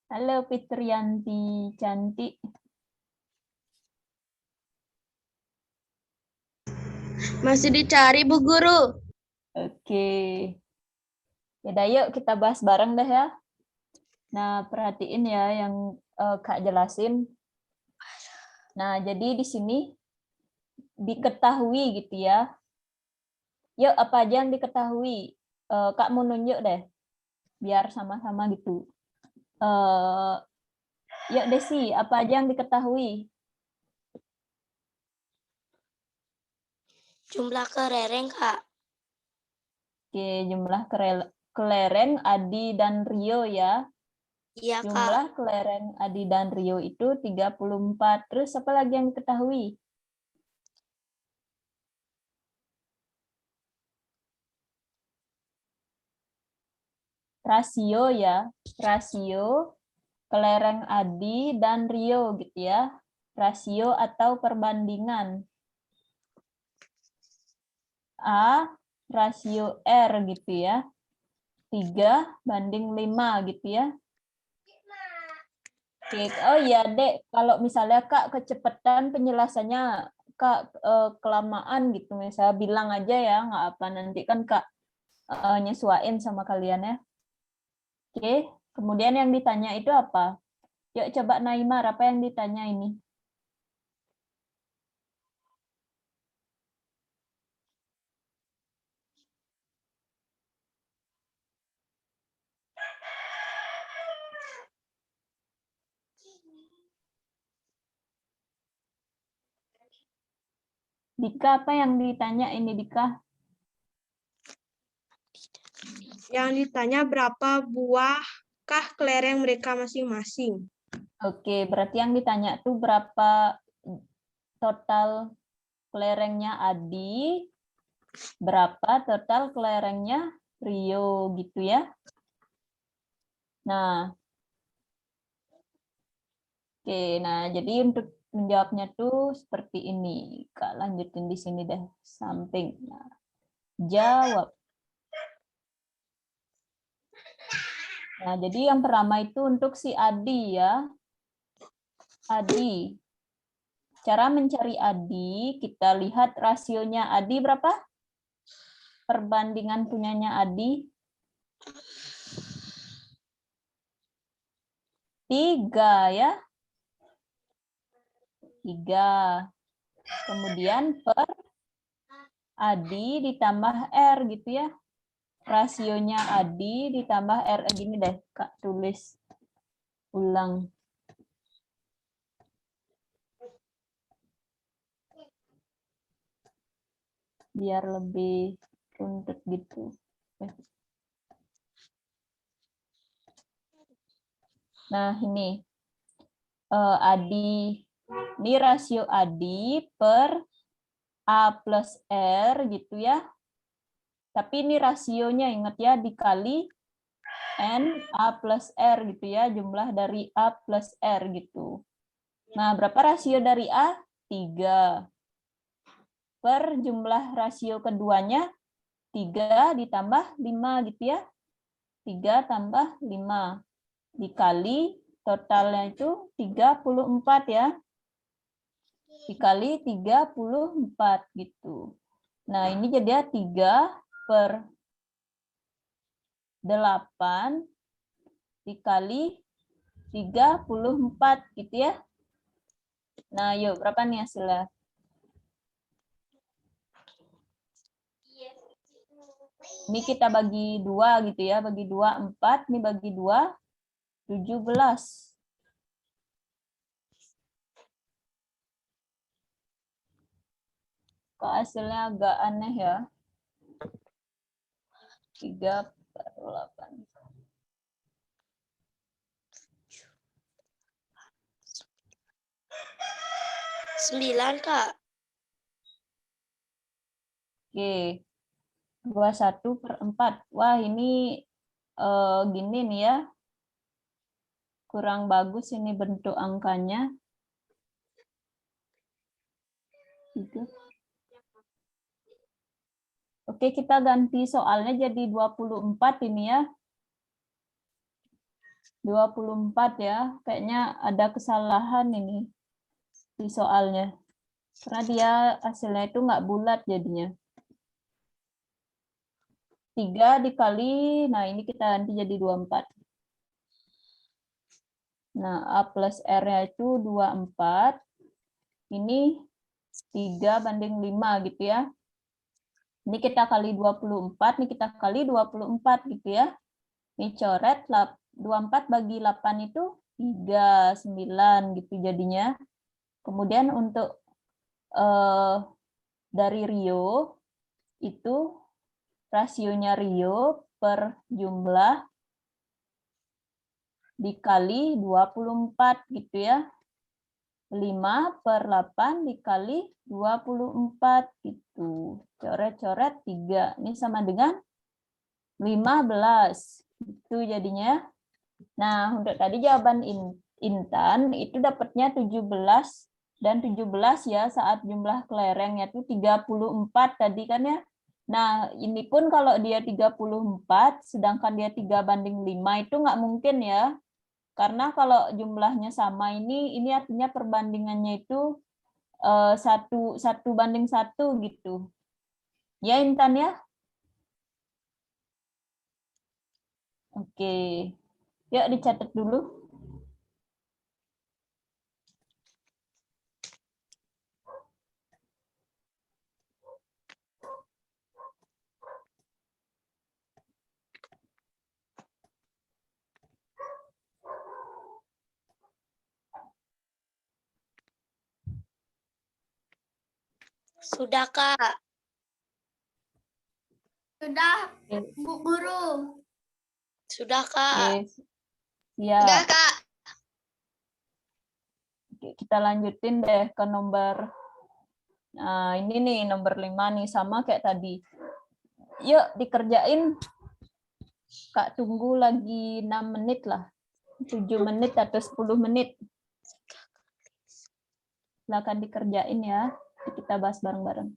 Halo Fitrianti, cantik. Masih dicari, Bu Guru. Oke. Yaudah, yuk kita bahas bareng deh ya. Nah, perhatiin ya yang Kak jelasin. Nah, jadi di sini diketahui gitu ya. Yuk, apa aja yang diketahui? Kak mau nunjuk deh, biar sama-sama gitu. Yuk Desi, apa aja yang diketahui? Jumlah kelereng, Kak. Oke, jumlah kelereng Adi dan Rio ya. Iya, Kak. Jumlah kelereng Adi dan Rio itu 34. Terus apa lagi yang diketahui? Rasio ya. Rasio kelereng Adi dan Rio gitu ya. Rasio atau perbandingan. A rasio R gitu ya. 3:5 gitu ya. Oke. Oh iya, Dek, kalau misalnya Kak kecepatan penjelasannya Kak kelamaan gitu, misalnya bilang aja ya, nggak apa, nanti kan Kak nyesuain sama kalian ya. Oke, kemudian yang ditanya itu apa? Yuk coba Naimar, apa yang ditanya ini? Dika, apa yang ditanya ini, Dika? Yang ditanya berapa buahkah kelereng mereka masing-masing? Oke, berarti yang ditanya tuh berapa total kelerengnya Adi, berapa total kelerengnya Rio gitu ya. Nah, oke, nah jadi untuk menjawabnya tuh seperti ini. Kak lanjutin di sini deh, samping. Nah, jawab. Nah, jadi yang pertama itu untuk si Adi ya. Adi. Cara mencari Adi, kita lihat rasionya Adi berapa? Perbandingan punyanya Adi. 3 ya. 3. Kemudian per Adi ditambah R gitu ya. Rasionya Adi ditambah R. Gini deh, Kak tulis ulang. Biar lebih runtut gitu. Nah, ini. Adi. Ini rasio Adi per A plus R gitu ya. Tapi ini rasionya ingat ya dikali N A plus R gitu ya. Jumlah dari A plus R gitu. Nah, berapa rasio dari A? 3. Per jumlah rasio keduanya 3 ditambah 5 gitu ya. 3 tambah 5 dikali totalnya itu 34 ya. Dikali 34 gitu. Nah, ini jadi 3/8 dikali 34 gitu ya. Nah, yuk berapa nih hasilnya? Ini kita bagi 2 gitu ya, bagi 2 4, ini bagi 2 17. Kok hasilnya agak aneh ya? 3/8. 9, Kak. Oke. 21/4. Wah, ini gini nih ya. Kurang bagus ini bentuk angkanya. 3. Oke, kita ganti soalnya jadi 24 ini ya. 24 ya. Kayaknya ada kesalahan ini di soalnya. Karena dia hasilnya itu nggak bulat jadinya. 3 dikali, nah ini kita ganti jadi 24. Nah, A plus R-nya itu 24. Ini 3/5 gitu ya. Ini kita kali 24, ini kita kali 24 gitu ya. Ini coret, 24 bagi 8 itu 3, 9 gitu jadinya. Kemudian untuk dari Rio, itu rasionya Rio per jumlah dikali 24 gitu ya. 5/8 dikali 24 gitu. Coret-coret 3. Ini sama dengan 15. Itu jadinya. Nah, untuk tadi jawaban Intan itu dapatnya 17 dan 17 ya saat jumlah kelerengnya itu 34 tadi kan ya. Nah, ini pun kalau dia 34 sedangkan dia 3/5 itu nggak mungkin ya. Karena kalau jumlahnya sama ini artinya perbandingannya itu 1:1 gitu. Ya Intan ya? Oke. Yuk dicatat dulu. Sudah, Kak. Sudah, Bu Guru. Sudah, Kak. Oke. Ya. Oke, kita lanjutin deh ke nomor. Nah, ini nih nomor 5 nih sama kayak tadi. Yuk dikerjain. Kak tunggu lagi 6 menit lah. 7 menit atau 10 menit. Silakan dikerjain ya. Kita bahas bareng-bareng.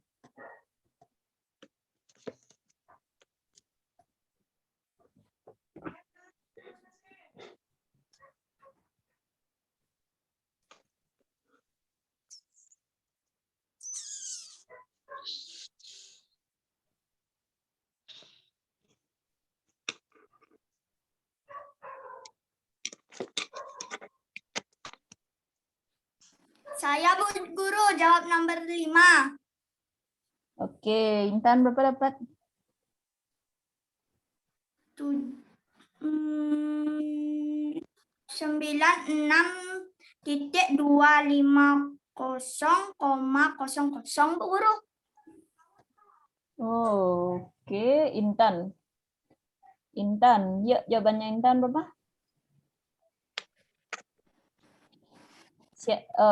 Saya Bu Guru jawab nomor 5. Oke, Intan berapa dapat? 96.250,00 Bu Guru. Oh, oke, Intan. Intan, yuk jawabannya Intan berapa?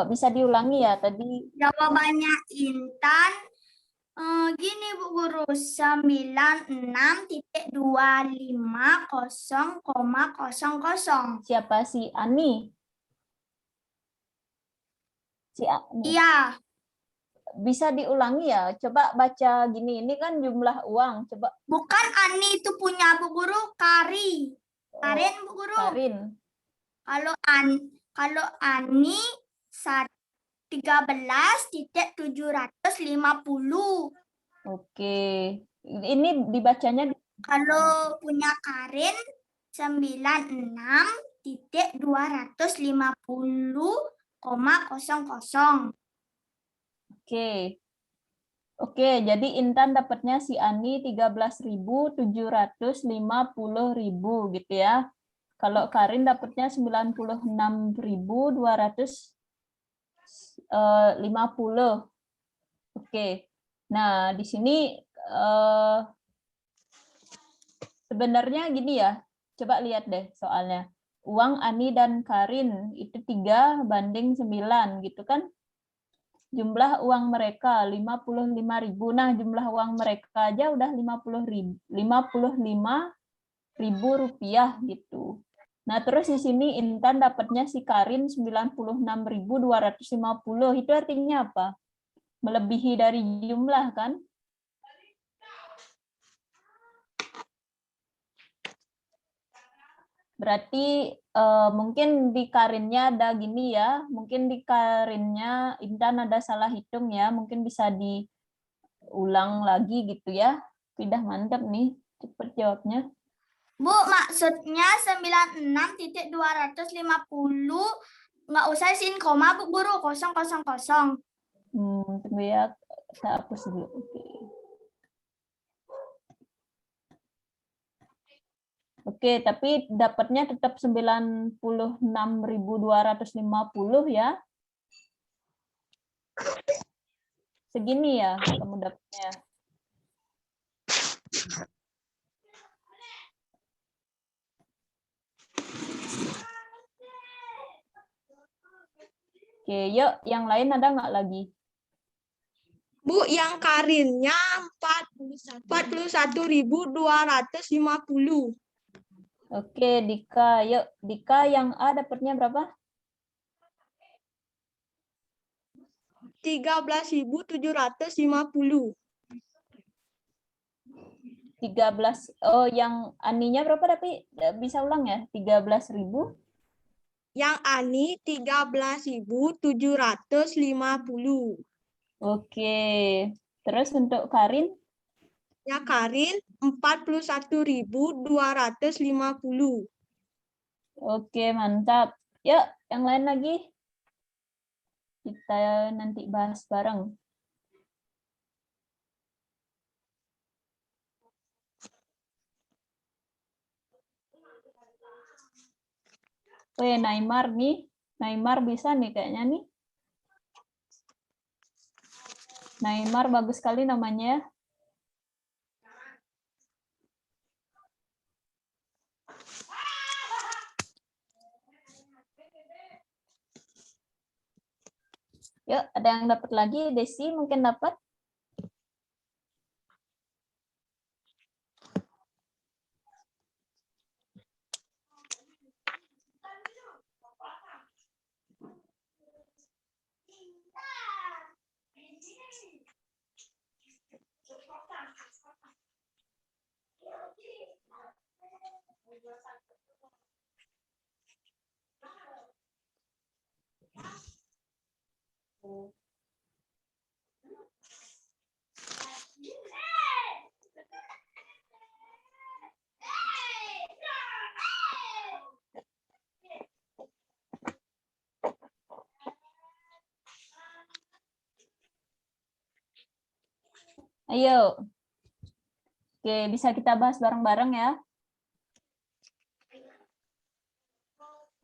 Bisa diulangi ya tadi. Jawabannya Intan gini Bu Guru, 96.250,00. Siapa si Ani? Si Ani. Iya. bisa diulangi ya. Coba baca gini. Ini kan jumlah uang. Coba. Bukan Ani itu punya Bu Guru, Kari. Karin Bu Guru. Karin. Kalau Ani 13.750. Oke. Ini dibacanya Kalau punya Karin 96.250,00. Oke. Oke, jadi Intan dapatnya si Ani 13.750.000 gitu ya. Kalau Karin dapatnya 96.250. Oke. Nah, di sini sebenarnya gini ya. Coba lihat deh soalnya. Uang Ani dan Karin itu 3:9 gitu kan. Jumlah uang mereka 55.000. Nah, jumlah uang mereka aja udah 55.000 rupiah gitu. Nah, terus di sini Intan dapatnya si Karin 96.250. Itu artinya apa? Melebihi dari jumlah kan? Berarti mungkin di Karinnya ada gini ya, mungkin di Karinnya Intan ada salah hitung ya, mungkin bisa diulang lagi gitu ya. Udah mantap nih, cepet jawabnya. Bu, maksudnya 96.250 nggak usah isiin koma Bu Guru, 000. Tunggu ya, saya hapus dulu. Oke, tapi dapatnya tetap 96.250 ya. Segini ya kamu dapatnya. Oke, yuk yang lain ada nggak lagi? Bu, yang Karinnya 41.250. Oke, Dika, yuk Dika yang A dapatnya berapa? 13.750. 13. Oh, yang Aninya berapa tapi bisa ulang ya? 13.000. Yang Ani 13.750. Oke. Terus untuk Karin? Ya Karin 41.250. Oke, mantap. Yuk, yang lain lagi. Kita nanti bahas bareng. Oh ya, Naimar nih. Naimar bisa nih kayaknya nih. Naimar bagus sekali namanya. Yuk, ada yang dapat lagi? Desi mungkin dapat? Ayo. Oke, bisa kita bahas bareng-bareng ya.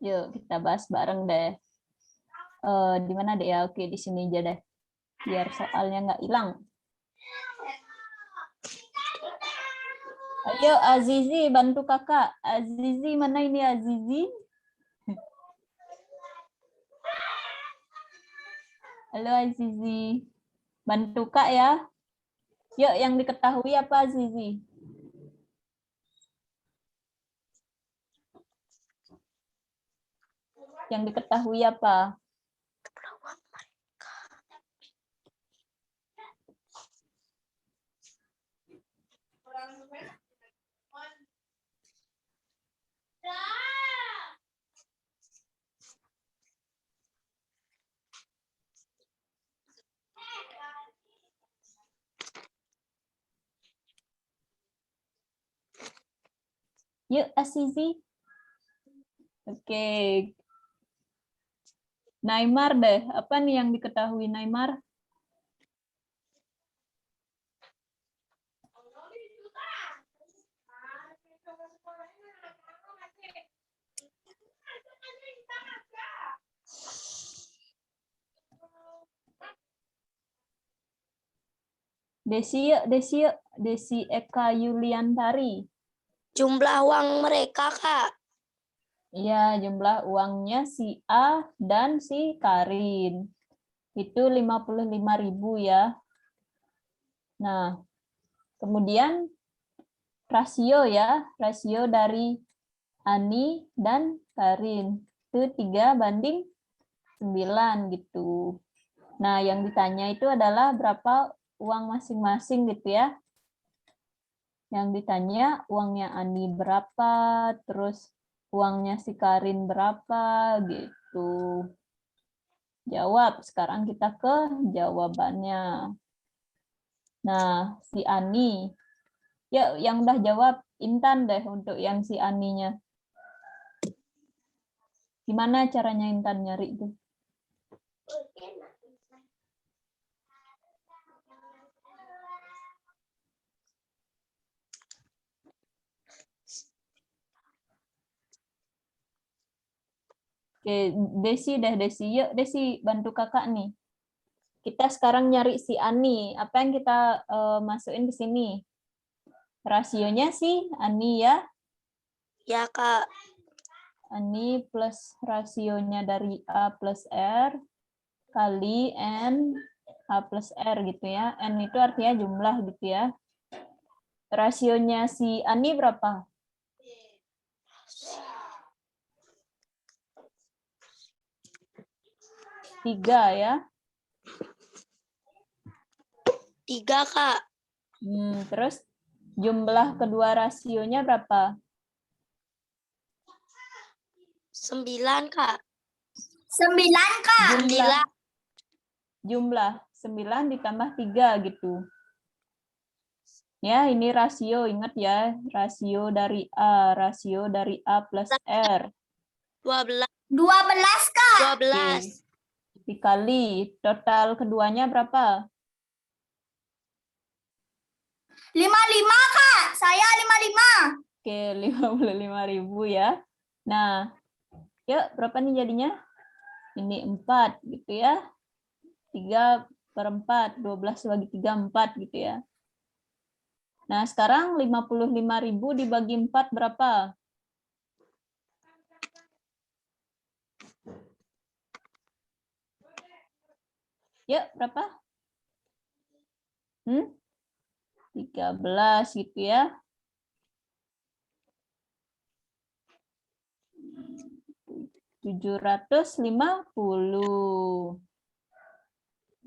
Yuk, kita bahas bareng deh. Di mana deh ya? Oke, di sini aja deh. Biar soalnya nggak hilang. Ayo, Azizi, bantu kakak. Azizi, mana ini Azizi? Halo, Azizi. Bantu kak ya. Yuk, yang diketahui apa, Azizi? Yang diketahui apa? Yuk, Azizi. Oke. Naimar deh. Apa nih yang diketahui Naimar? Desi yuk, Desi yuk. Desi Eka Yuliantari. Jumlah uang mereka, Kak. Iya, jumlah uangnya si A dan si Karin. Itu 55.000 ya. Nah, kemudian rasio ya, rasio dari Ani dan Karin. Itu 3:9 gitu. Nah, yang ditanya itu adalah berapa uang masing-masing gitu ya. Yang ditanya uangnya Ani berapa, terus uangnya si Karin berapa gitu. Jawab. Sekarang kita ke jawabannya. Nah, si Ani. Ya, yang udah jawab Intan deh untuk yang si Aninya. Gimana caranya Intan nyari itu? Oke, Desi deh, Desi. Yuk, Desi, bantu kakak nih. Kita sekarang nyari si Ani. Apa yang kita masukin ke sini? Rasionya sih Ani ya. Ya, Kak. Ani plus rasionya dari A plus R kali N A plus R gitu ya. N itu artinya jumlah gitu ya. Rasionya si Ani berapa? 3 ya. 3, Kak. Terus jumlah kedua rasionya berapa? 9, Kak. 9, Kak. Jumlah 9 ditambah 3 gitu. Ya, ini rasio, ingat ya. Rasio dari A plus R. 12, Kak. 12. Dikali total keduanya berapa? 55, Kak. Saya 55. Oke, 55.000 ya. Nah, yuk berapa nih jadinya? Ini 4 gitu ya. 3/4, 12 bagi 3, 4 gitu ya. Nah, sekarang 55.000 dibagi 4 berapa? Yuk, berapa? 13 gitu ya. 750.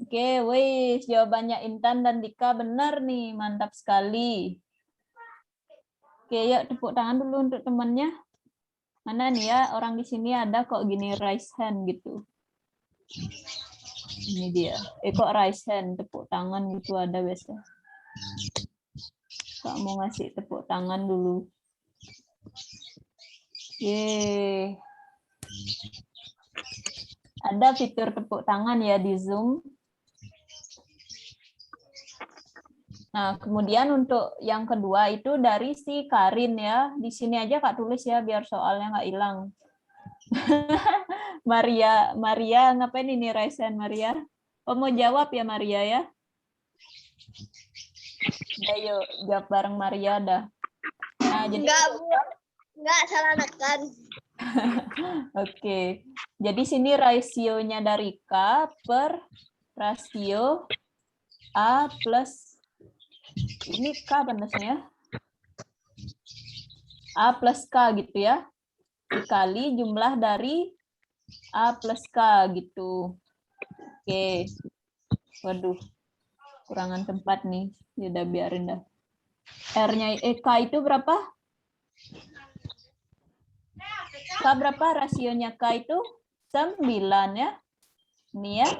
Oke, wis jawabannya Intan dan Dika benar nih, mantap sekali. Oke, yuk tepuk tangan dulu untuk temannya. Mana nih ya, orang di sini ada kok gini raise hand gitu. Ini dia. Kok raise hand, tepuk tangan gitu ada biasa. Kak mau ngasih tepuk tangan dulu. Yeay. Ada fitur tepuk tangan ya di Zoom. Nah, kemudian untuk yang kedua itu dari si Karin ya. Di sini aja Kak tulis ya biar soalnya nggak hilang. Maria ngapain ini raise hand Maria? Oh, mau jawab ya Maria ya? Ayo jawab bareng Maria dah. Nah, jadi Enggak, salah nekan. Oke. Jadi sini rasionya dari K per rasio A plus ini K panasnya. A plus K gitu ya. Dikali jumlah dari A plus K gitu. Oke. Waduh. Kurangan tempat nih. Ya udah biarin dah. R-nya K itu berapa? K berapa? Rasionya K itu 9 ya. Ini ya.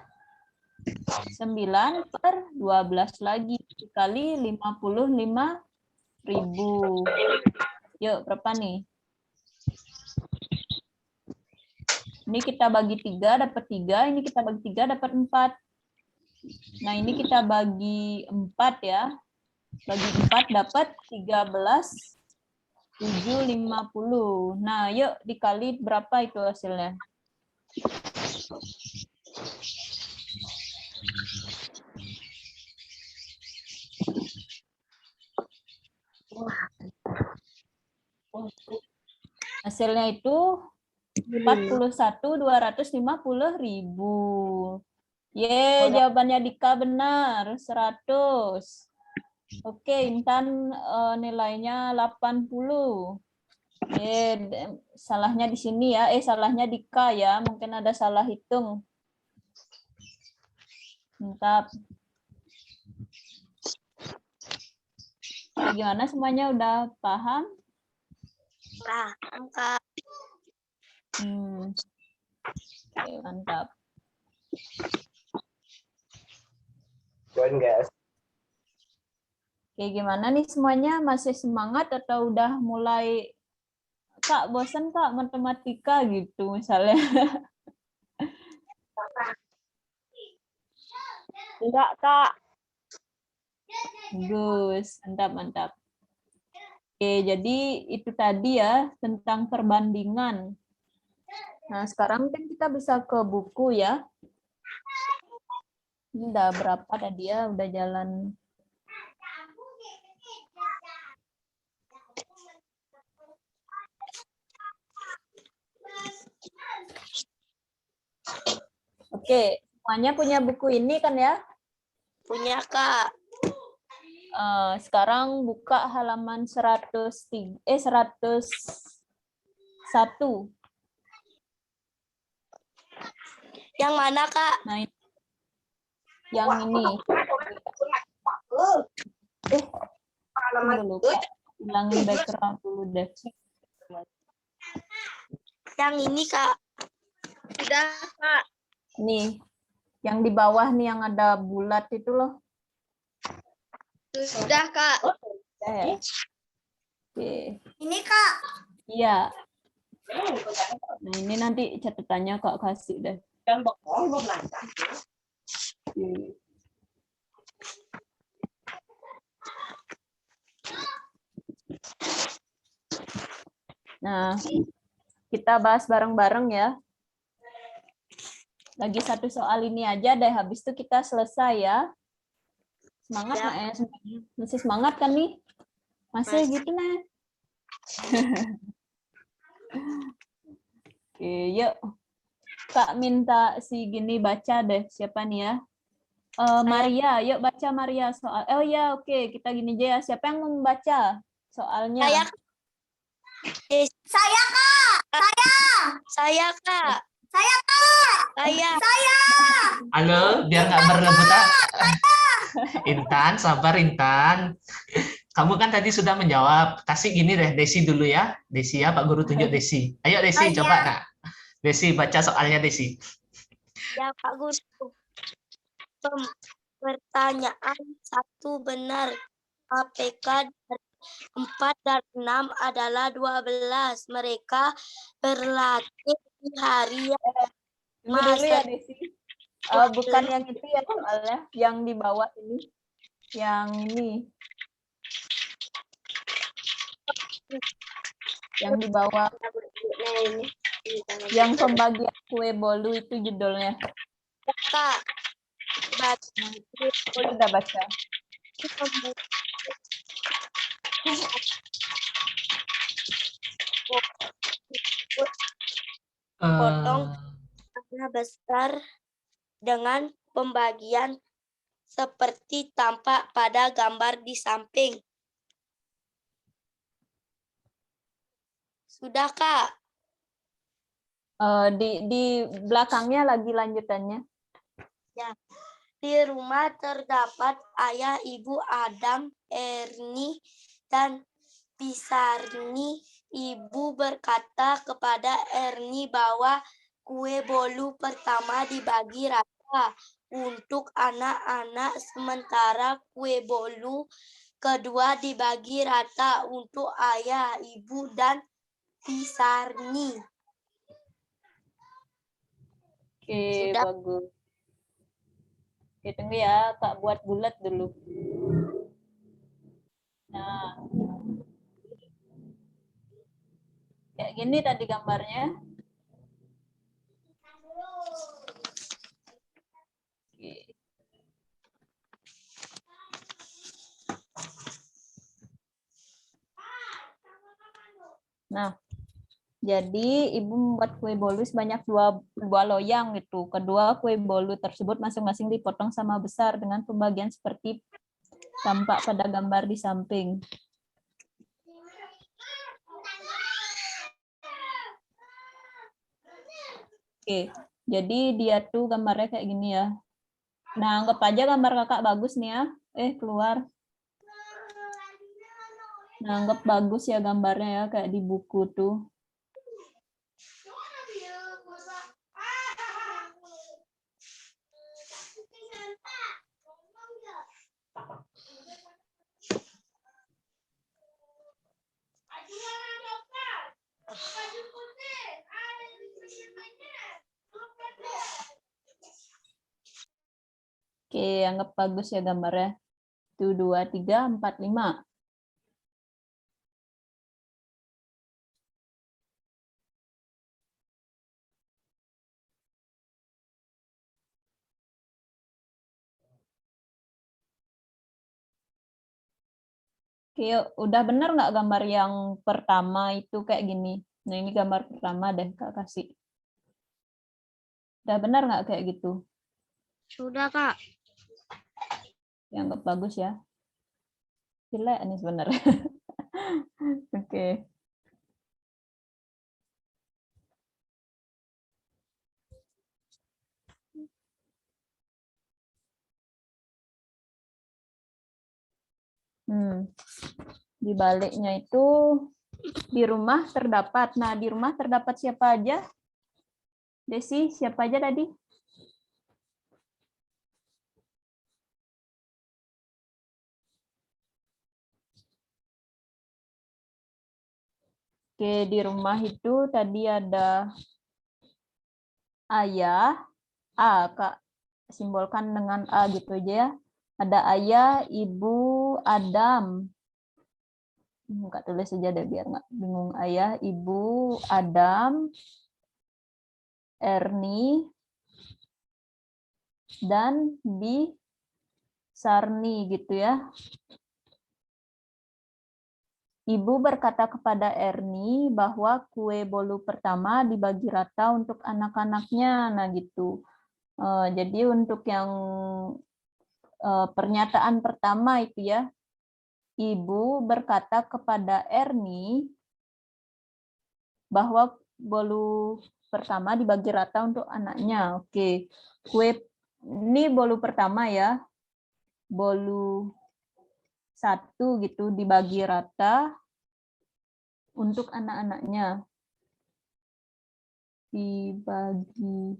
9 per 12 lagi. Dikali 55.000. Yuk, berapa nih? Ini kita bagi 3 dapat 3, ini kita bagi 3 dapat 4. Nah, ini kita bagi 4 ya. Bagi 4 dapat 13, 750. Nah, yuk dikali berapa itu hasilnya? Hasilnya itu 41.250.000. Jawabannya Dika benar, 100. Oke, Intan nilainya 80. Salahnya di sini ya. Salahnya Dika ya. Mungkin ada salah hitung. Mantap. Gimana semuanya udah paham? Paham, Kak. Oke, mantap. Oke, gimana nih semuanya? Masih semangat atau udah mulai, Kak, bosan Kak matematika gitu misalnya? Enggak, Kak. Bagus, mantap. Oke, jadi itu tadi ya tentang perbandingan. Nah, sekarang kan kita bisa ke buku ya. Ini udah berapa tadi ya? Udah jalan. Oke, semuanya punya buku ini kan ya? Punya, Kak. Sekarang buka halaman 101. Yang mana, Kak? Nah, yang ini. Dulu, Kak. Hilangin background dulu deh. Yang ini, Kak. Sudah, Kak. Nih, yang di bawah nih yang ada bulat itu loh. Sudah, Kak. Oke. Ini, Kak. Iya. Nah, ini nanti catatannya Kak kasih deh. Nah, kita bahas bareng-bareng ya. Lagi satu soal ini aja deh, habis itu kita selesai ya. Semangat nggak ya semuanya? Masih semangat kan nih? Masih gitu nah. Oke, yuk. Kak minta si gini baca deh, siapa nih ya? Maria, yuk baca Maria soal. Oh ya, oke, kita gini aja ya. Siapa yang mau membaca soalnya? Saya, Kak. Halo, biar nggak berebutan. Intan, sabar Intan. Kamu kan tadi sudah menjawab. Kasih gini deh, Desi dulu ya. Desi ya, Pak Guru tunjuk Desi. Ayo Desi, coba Nak. Desi, baca soalnya Desi. Ya, Pak Guru. Pertanyaan 1 benar. APK 4 dan 6 adalah 12. Mereka berlatih di hari Ini dulu ya Desi. Bukan yang itu ya soalnya, yang di bawah ini. Yang ini. Yang di bawah. Yang pembagian kue bolu itu judulnya. Kak. Udah baca. Potong warna besar dengan pembagian seperti tampak pada gambar di samping. Sudah, Kak? Di belakangnya lagi lanjutannya. Ya. Di rumah terdapat ayah, ibu, Adam, Ernie, dan Pisarni. Ibu berkata kepada Ernie bahwa kue bolu pertama dibagi rata untuk anak-anak, sementara kue bolu kedua dibagi rata untuk ayah, ibu, dan Pisarni. Oke, Sudah. bagus. Oke, tunggu ya, Kak buat bulat dulu. Nah, kayak gini tadi gambarnya. Oke. Nah, jadi ibu membuat kue bolu sebanyak dua loyang gitu. Kedua kue bolu tersebut masing-masing dipotong sama besar dengan pembagian seperti tampak pada gambar di samping. Oke, jadi dia tuh gambarnya kayak gini ya. Nah, anggap aja gambar kakak bagus nih ya. Keluar. Nah, anggap bagus ya gambarnya ya, kayak di buku tuh. Oke, anggap bagus ya gambarnya. 1, 2, 3, 4, 5. Oke, udah bener nggak gambar yang pertama itu kayak gini? Nah, ini gambar pertama deh, Kak kasih. Udah bener nggak kayak gitu? Sudah, Kak. Yang nggak bagus ya. Jelek ini sebenarnya. Oke. Di baliknya itu di rumah terdapat. Nah, di rumah terdapat siapa aja? Desi, siapa aja tadi? Oke, di rumah itu tadi ada ayah, A, Kak simbolkan dengan A gitu aja ya. Ada ayah, ibu, Adam. Kak tulis saja deh biar nggak bingung. Ayah, ibu, Adam, Ernie, dan Bi Sarni gitu ya. Ibu berkata kepada Ernie bahwa kue bolu pertama dibagi rata untuk anak-anaknya. Nah gitu. Jadi untuk yang pernyataan pertama itu ya, ibu berkata kepada Ernie bahwa bolu pertama dibagi rata untuk anaknya. Oke, kue ini bolu pertama ya, bolu 1 gitu dibagi rata untuk anak-anaknya. Dibagi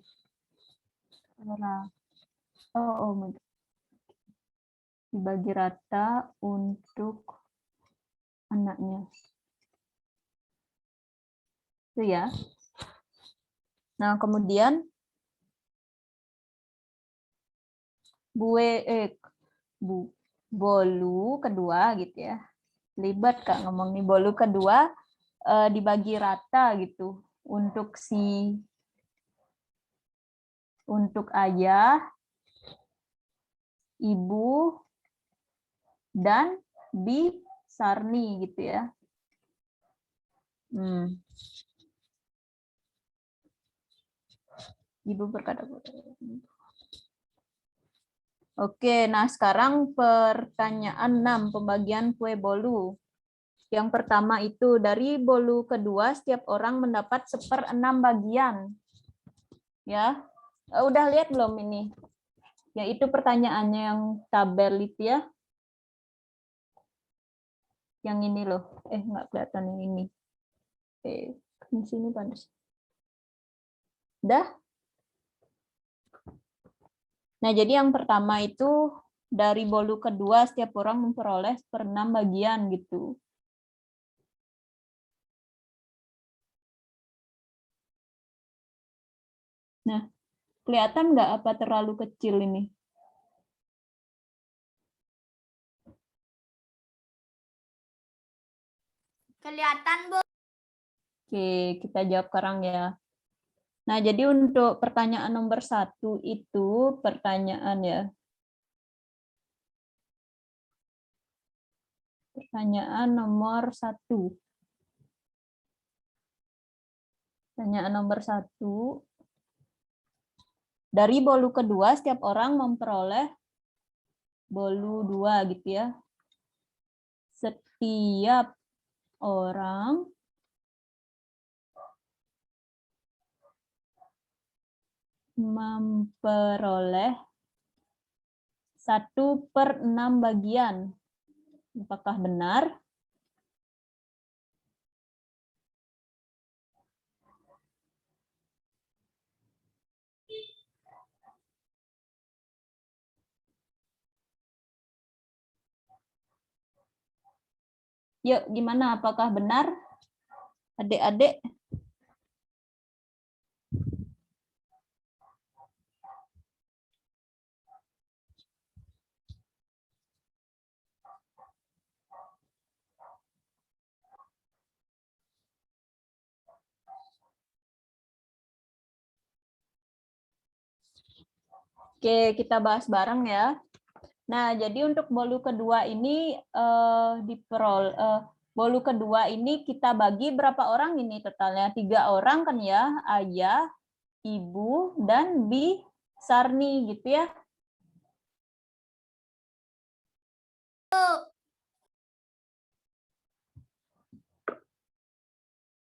rata. Dibagi rata untuk anaknya. Itu ya. Nah, kemudian bolu kedua gitu ya. Libat Kak ngomong nih, bolu kedua dibagi rata gitu untuk ayah, ibu, dan Bi Sarni gitu ya. Ibu berkata. Oke, nah sekarang pertanyaan 6, pembagian kue bolu. Yang pertama itu, dari bolu kedua setiap orang mendapat 1/6 bagian. Ya, udah lihat belum ini? Yaitu pertanyaannya yang tabel itu ya. Yang ini loh. Nggak kelihatan yang ini. Di sini panas. Udah? Nah, jadi yang pertama itu dari bolu kedua setiap orang memperoleh 1/6 bagian gitu. Nah, kelihatan nggak apa terlalu kecil ini? Kelihatan, Bu. Oke, kita jawab sekarang ya. Nah, jadi untuk pertanyaan nomor 1 itu pertanyaan ya. Pertanyaan nomor 1. Pertanyaan nomor 1. Dari bolu kedua, setiap orang memperoleh bolu 2 gitu ya. Setiap orang memperoleh 1/6 bagian. Apakah benar? Yuk, gimana? Apakah benar? Adik-adik? Oke, kita bahas bareng ya. Nah, jadi untuk bolu kedua ini bolu kedua ini kita bagi berapa orang ini totalnya? 3 orang kan ya, ayah, ibu, dan Bi Sarni gitu ya.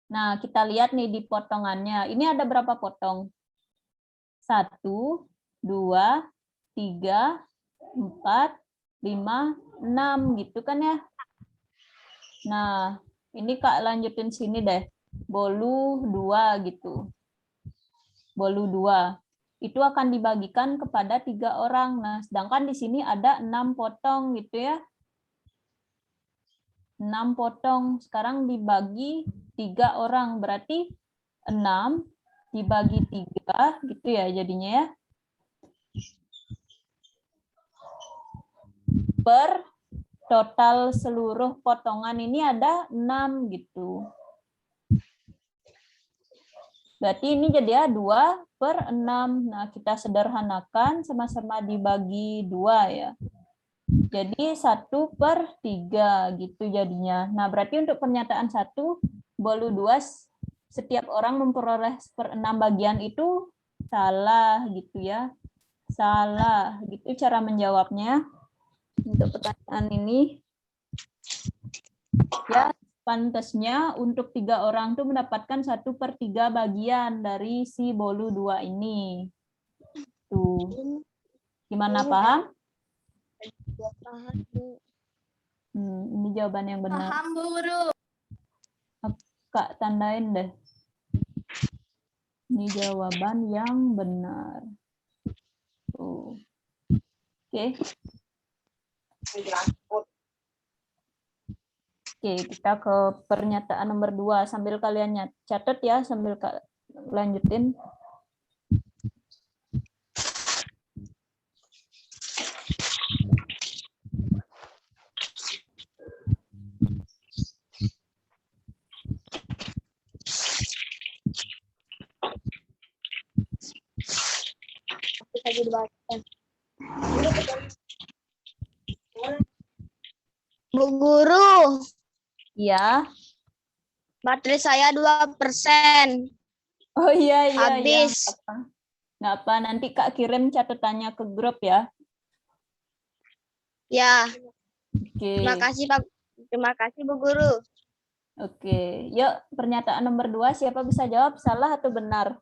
Nah, kita lihat nih di potongannya. Ini ada berapa potong? 1, 2, 3, 4, 5, 6 gitu kan ya. Nah, ini Kak lanjutin sini deh. Bolu 2 gitu. Bolu 2. Itu akan dibagikan kepada 3 orang. Nah, sedangkan di sini ada 6 potong gitu ya. 6 potong. Sekarang dibagi 3 orang. Berarti 6 dibagi 3 gitu ya jadinya ya. Per total seluruh potongan ini ada 6 gitu. Berarti ini jadi ya 2/6. Nah, kita sederhanakan sama-sama dibagi 2 ya. Jadi 1/3 gitu jadinya. Nah, berarti untuk pernyataan 1, bolu 2 setiap orang memperoleh 1/6 bagian itu salah gitu ya. Salah gitu cara menjawabnya. Untuk pertanyaan ini ya pantasnya untuk 3 orang tuh mendapatkan 1/3 bagian dari si bolu 2 ini. Tuh. Gimana, paham? Ini jawaban yang benar. Paham, Bu Guru. Kak tandain deh. Ini jawaban yang benar. Tuh. Oke. Oke, kita ke pernyataan nomor 2. Sambil kalian catat ya, sambil lanjutin. Bu Guru, Iya. baterai saya 2%. Oh iya. Habis. Nggak apa, nanti Kak kirim catatannya ke grup ya. Ya, Oke. terima kasih Bu Guru. Oke, yuk pernyataan nomor 2 siapa bisa jawab salah atau benar?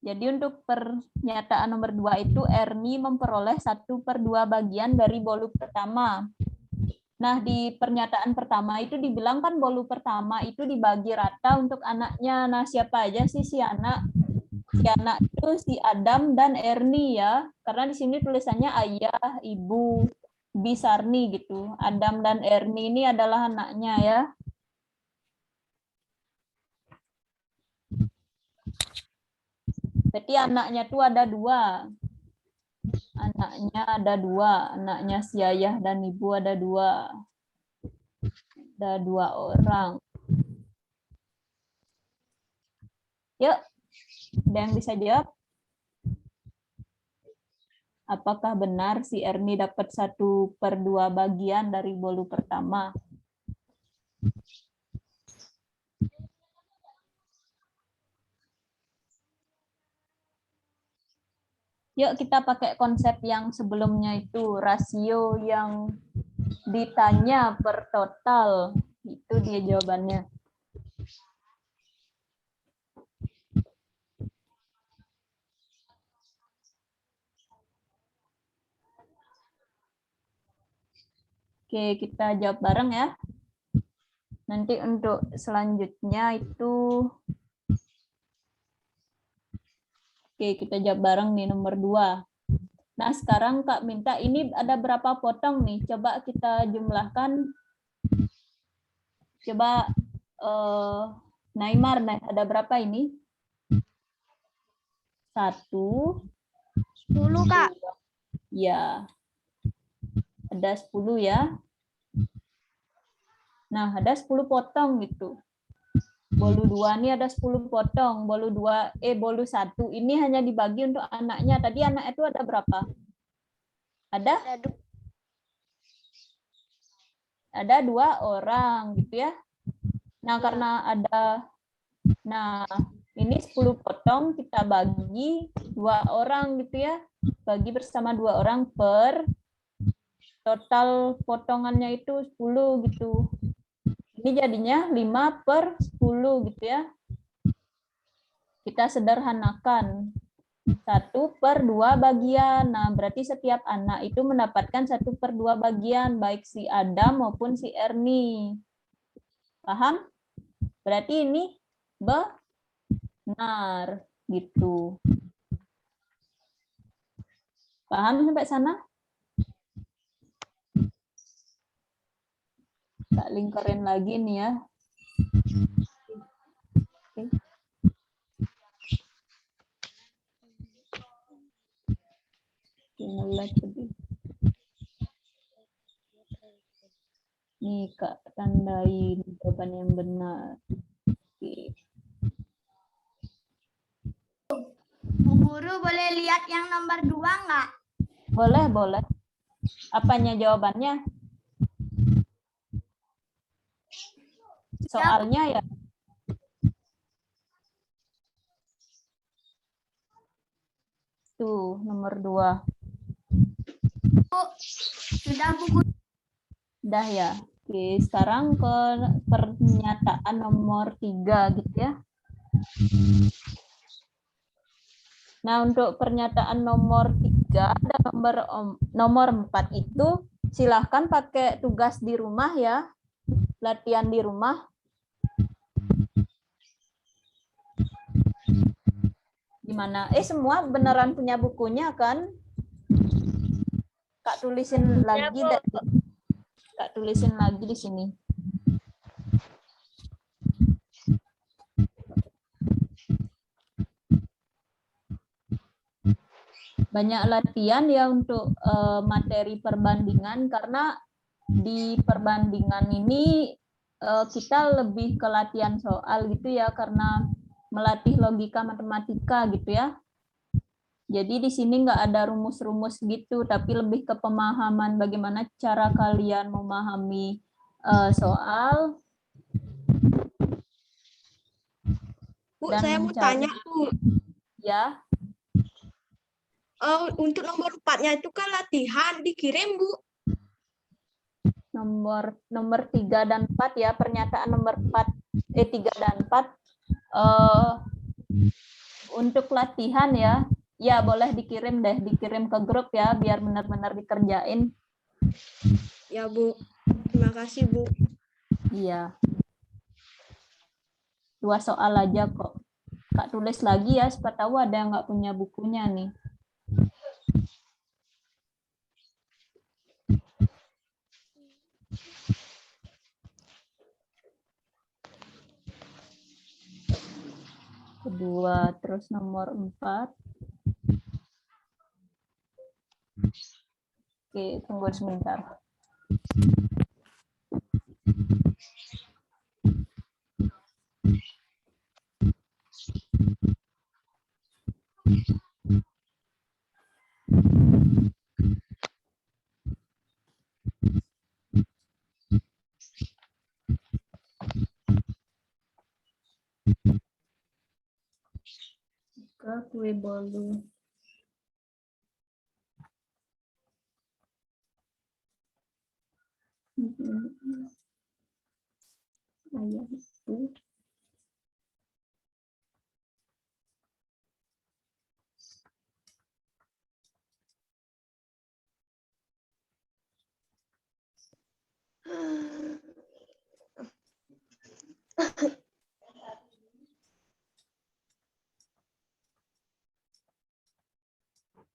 Jadi untuk pernyataan nomor 2 itu Erni memperoleh 1/2 bagian dari bolu pertama. Nah, di pernyataan pertama itu dibilang kan bolu pertama itu dibagi rata untuk anaknya. Nah, siapa aja sih si anak? Si anak itu si Adam dan Ernie ya. Karena di sini tulisannya ayah, ibu, Bisarni gitu. Adam dan Ernie ini adalah anaknya ya. Berarti anaknya tuh ada dua. Anaknya ada dua. Anaknya si ayah dan ibu ada dua. Ada 2 orang. Yuk, ada yang bisa jawab? Apakah benar si Ernie dapat 1/2 bagian dari bolu pertama? Yuk kita pakai konsep yang sebelumnya itu, rasio yang ditanya per total. Itu dia jawabannya. Oke, kita jawab bareng ya. Nanti untuk selanjutnya itu, oke kita jawab bareng nih nomor 2. Nah sekarang Kak minta ini ada berapa potong nih? Coba kita jumlahkan. Coba Naimar, ada berapa ini? 1, 10, Kak. ya. Ada 10 ya. Nah, ada 10 potong gitu. Bolu 2 ini ada 10 potong. Bolu 1 ini hanya dibagi untuk anaknya. Tadi anak itu ada berapa? Ada 2 orang gitu ya. Nah, karena ini 10 potong kita bagi 2 orang gitu ya. Bagi bersama 2 orang per total potongannya itu 10 gitu. Ini jadinya 5/10 gitu ya. Kita sederhanakan. 1/2 bagian. Nah, berarti setiap anak itu mendapatkan 1/2 bagian, baik si Adam maupun si Ernie. Paham? Berarti ini benar gitu. Paham sampai sana? Tak lingkarin lagi nih ya. Oke. Mulai tadi. Nih Kak, tandain jawaban yang benar. Oke. Bu Guru boleh lihat yang nomor 2 nggak? Boleh. Apanya jawabannya? Soalnya ya. Tuh, nomor 2. Sudah Bu Guru. Udah ya. Oke, sekarang ke pernyataan nomor 3 gitu ya. Nah, untuk pernyataan nomor 3 dan nomor 4 itu silahkan pakai tugas di rumah ya. Latihan di rumah. Gimana? Semua beneran punya bukunya kan? Kak tulisin lagi deh. Kak tulisin lagi di sini. Banyak latihan ya untuk materi perbandingan, karena di perbandingan ini kita lebih ke latihan soal gitu ya, karena melatih logika matematika gitu ya. Jadi di sini nggak ada rumus-rumus gitu, tapi lebih ke pemahaman bagaimana cara kalian memahami soal. Bu, Dan saya mau mencari- tanya, Bu. Ya, Untuk nomor 4-nya itu kan latihan dikirim, Bu. nomor 3 dan 4 ya, pernyataan nomor 3 dan 4 untuk latihan ya. Ya, boleh dikirim ke grup ya, biar benar-benar dikerjain. Ya, Bu. Terima kasih, Bu. Iya. 2 soal aja kok. Kak tulis lagi ya, siapa tahu ada yang nggak punya bukunya nih. Kedua, terus nomor 4. Oke, tunggu sebentar. Ke kue bolu. Ayah itu.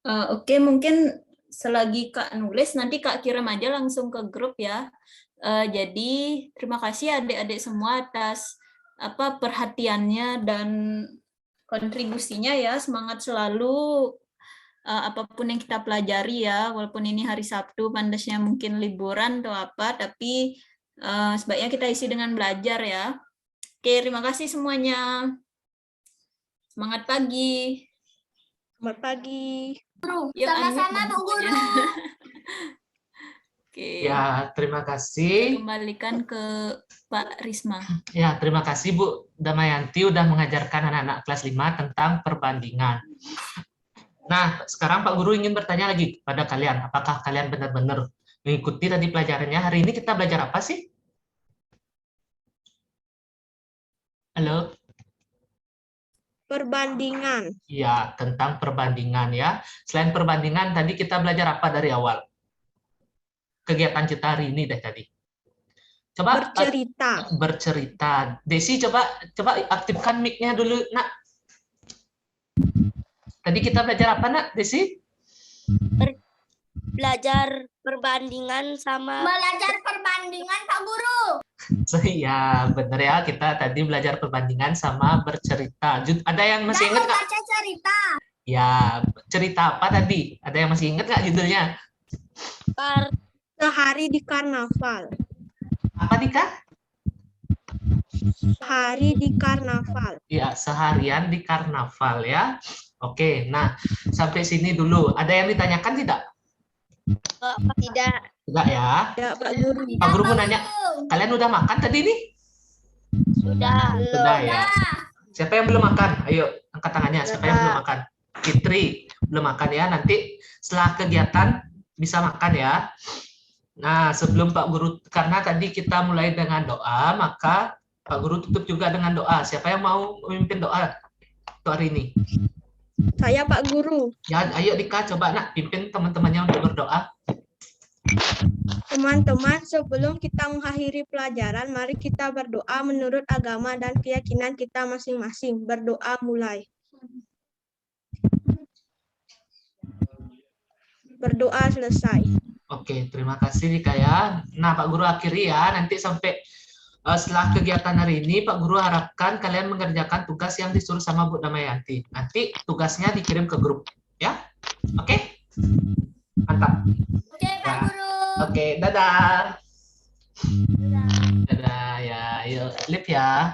Oke, mungkin selagi Kak nulis, nanti Kak kirim aja langsung ke grup ya. Jadi terima kasih adik-adik semua atas perhatiannya dan kontribusinya ya. Semangat selalu apapun yang kita pelajari ya. Walaupun ini hari Sabtu, pandasnya mungkin liburan atau apa, tapi sebaiknya kita isi dengan belajar ya. Oke, terima kasih semuanya. Semangat pagi. Selamat pagi. Yuk, Sama-sama, Bu Guru. Oke. Ya, terima kasih. Kembalikan ke Pak Risma. Ya, terima kasih Bu Damayanti udah mengajarkan anak-anak kelas 5 tentang perbandingan. Nah, sekarang Pak Guru ingin bertanya lagi pada kalian, apakah kalian benar-benar mengikuti tadi pelajarannya? Hari ini kita belajar apa sih? Halo? Perbandingan. Ya, tentang perbandingan ya. Selain perbandingan, tadi kita belajar apa dari awal? Kegiatan kita hari ini deh tadi. Coba Bercerita. bercerita. Desi, coba aktifkan mic-nya dulu, Nak. Tadi kita belajar apa, Nak, Desi? Belajar perbandingan sama Belajar perbandingan, Pak Guru. Ya, benar ya. Kita tadi belajar perbandingan sama bercerita. Ada yang masih ingat nggak? Baca cerita. Ya, cerita apa tadi? Ada yang masih ingat nggak judulnya? Sehari di karnaval. Apa nih, Kak? Sehari di karnaval. Ya, seharian di karnaval ya. Oke, nah sampai sini dulu. Ada yang ditanyakan tidak? tidak. Tidak ya. Ya, Pak Guru. Pak Guru mau nanya, kalian udah makan tadi nih? Sudah. Sudah ya. Siapa yang belum makan? Ayo, angkat tangannya. Siapa yang belum makan? Fitri, belum makan ya. Nanti setelah kegiatan bisa makan ya. Nah, sebelum Pak Guru, karena tadi kita mulai dengan doa, maka Pak Guru tutup juga dengan doa. Siapa yang mau memimpin doa untuk hari ini? Saya Pak Guru. Ya, ayo Dika, coba Nak pimpin teman-temannya untuk berdoa. Teman-teman, sebelum kita mengakhiri pelajaran, mari kita berdoa menurut agama dan keyakinan kita masing-masing. Berdoa mulai. Berdoa selesai. Oke, terima kasih Dika ya. Nah, Pak Guru akhiri ya. Nanti sampai setelah kegiatan hari ini, Pak Guru harapkan kalian mengerjakan tugas yang disuruh sama Bu Damayanti. Nanti tugasnya dikirim ke grup, ya. Oke? Mantap. Oke, Pak Guru. Oke, dadah. Dadah ya. Ayo, live ya.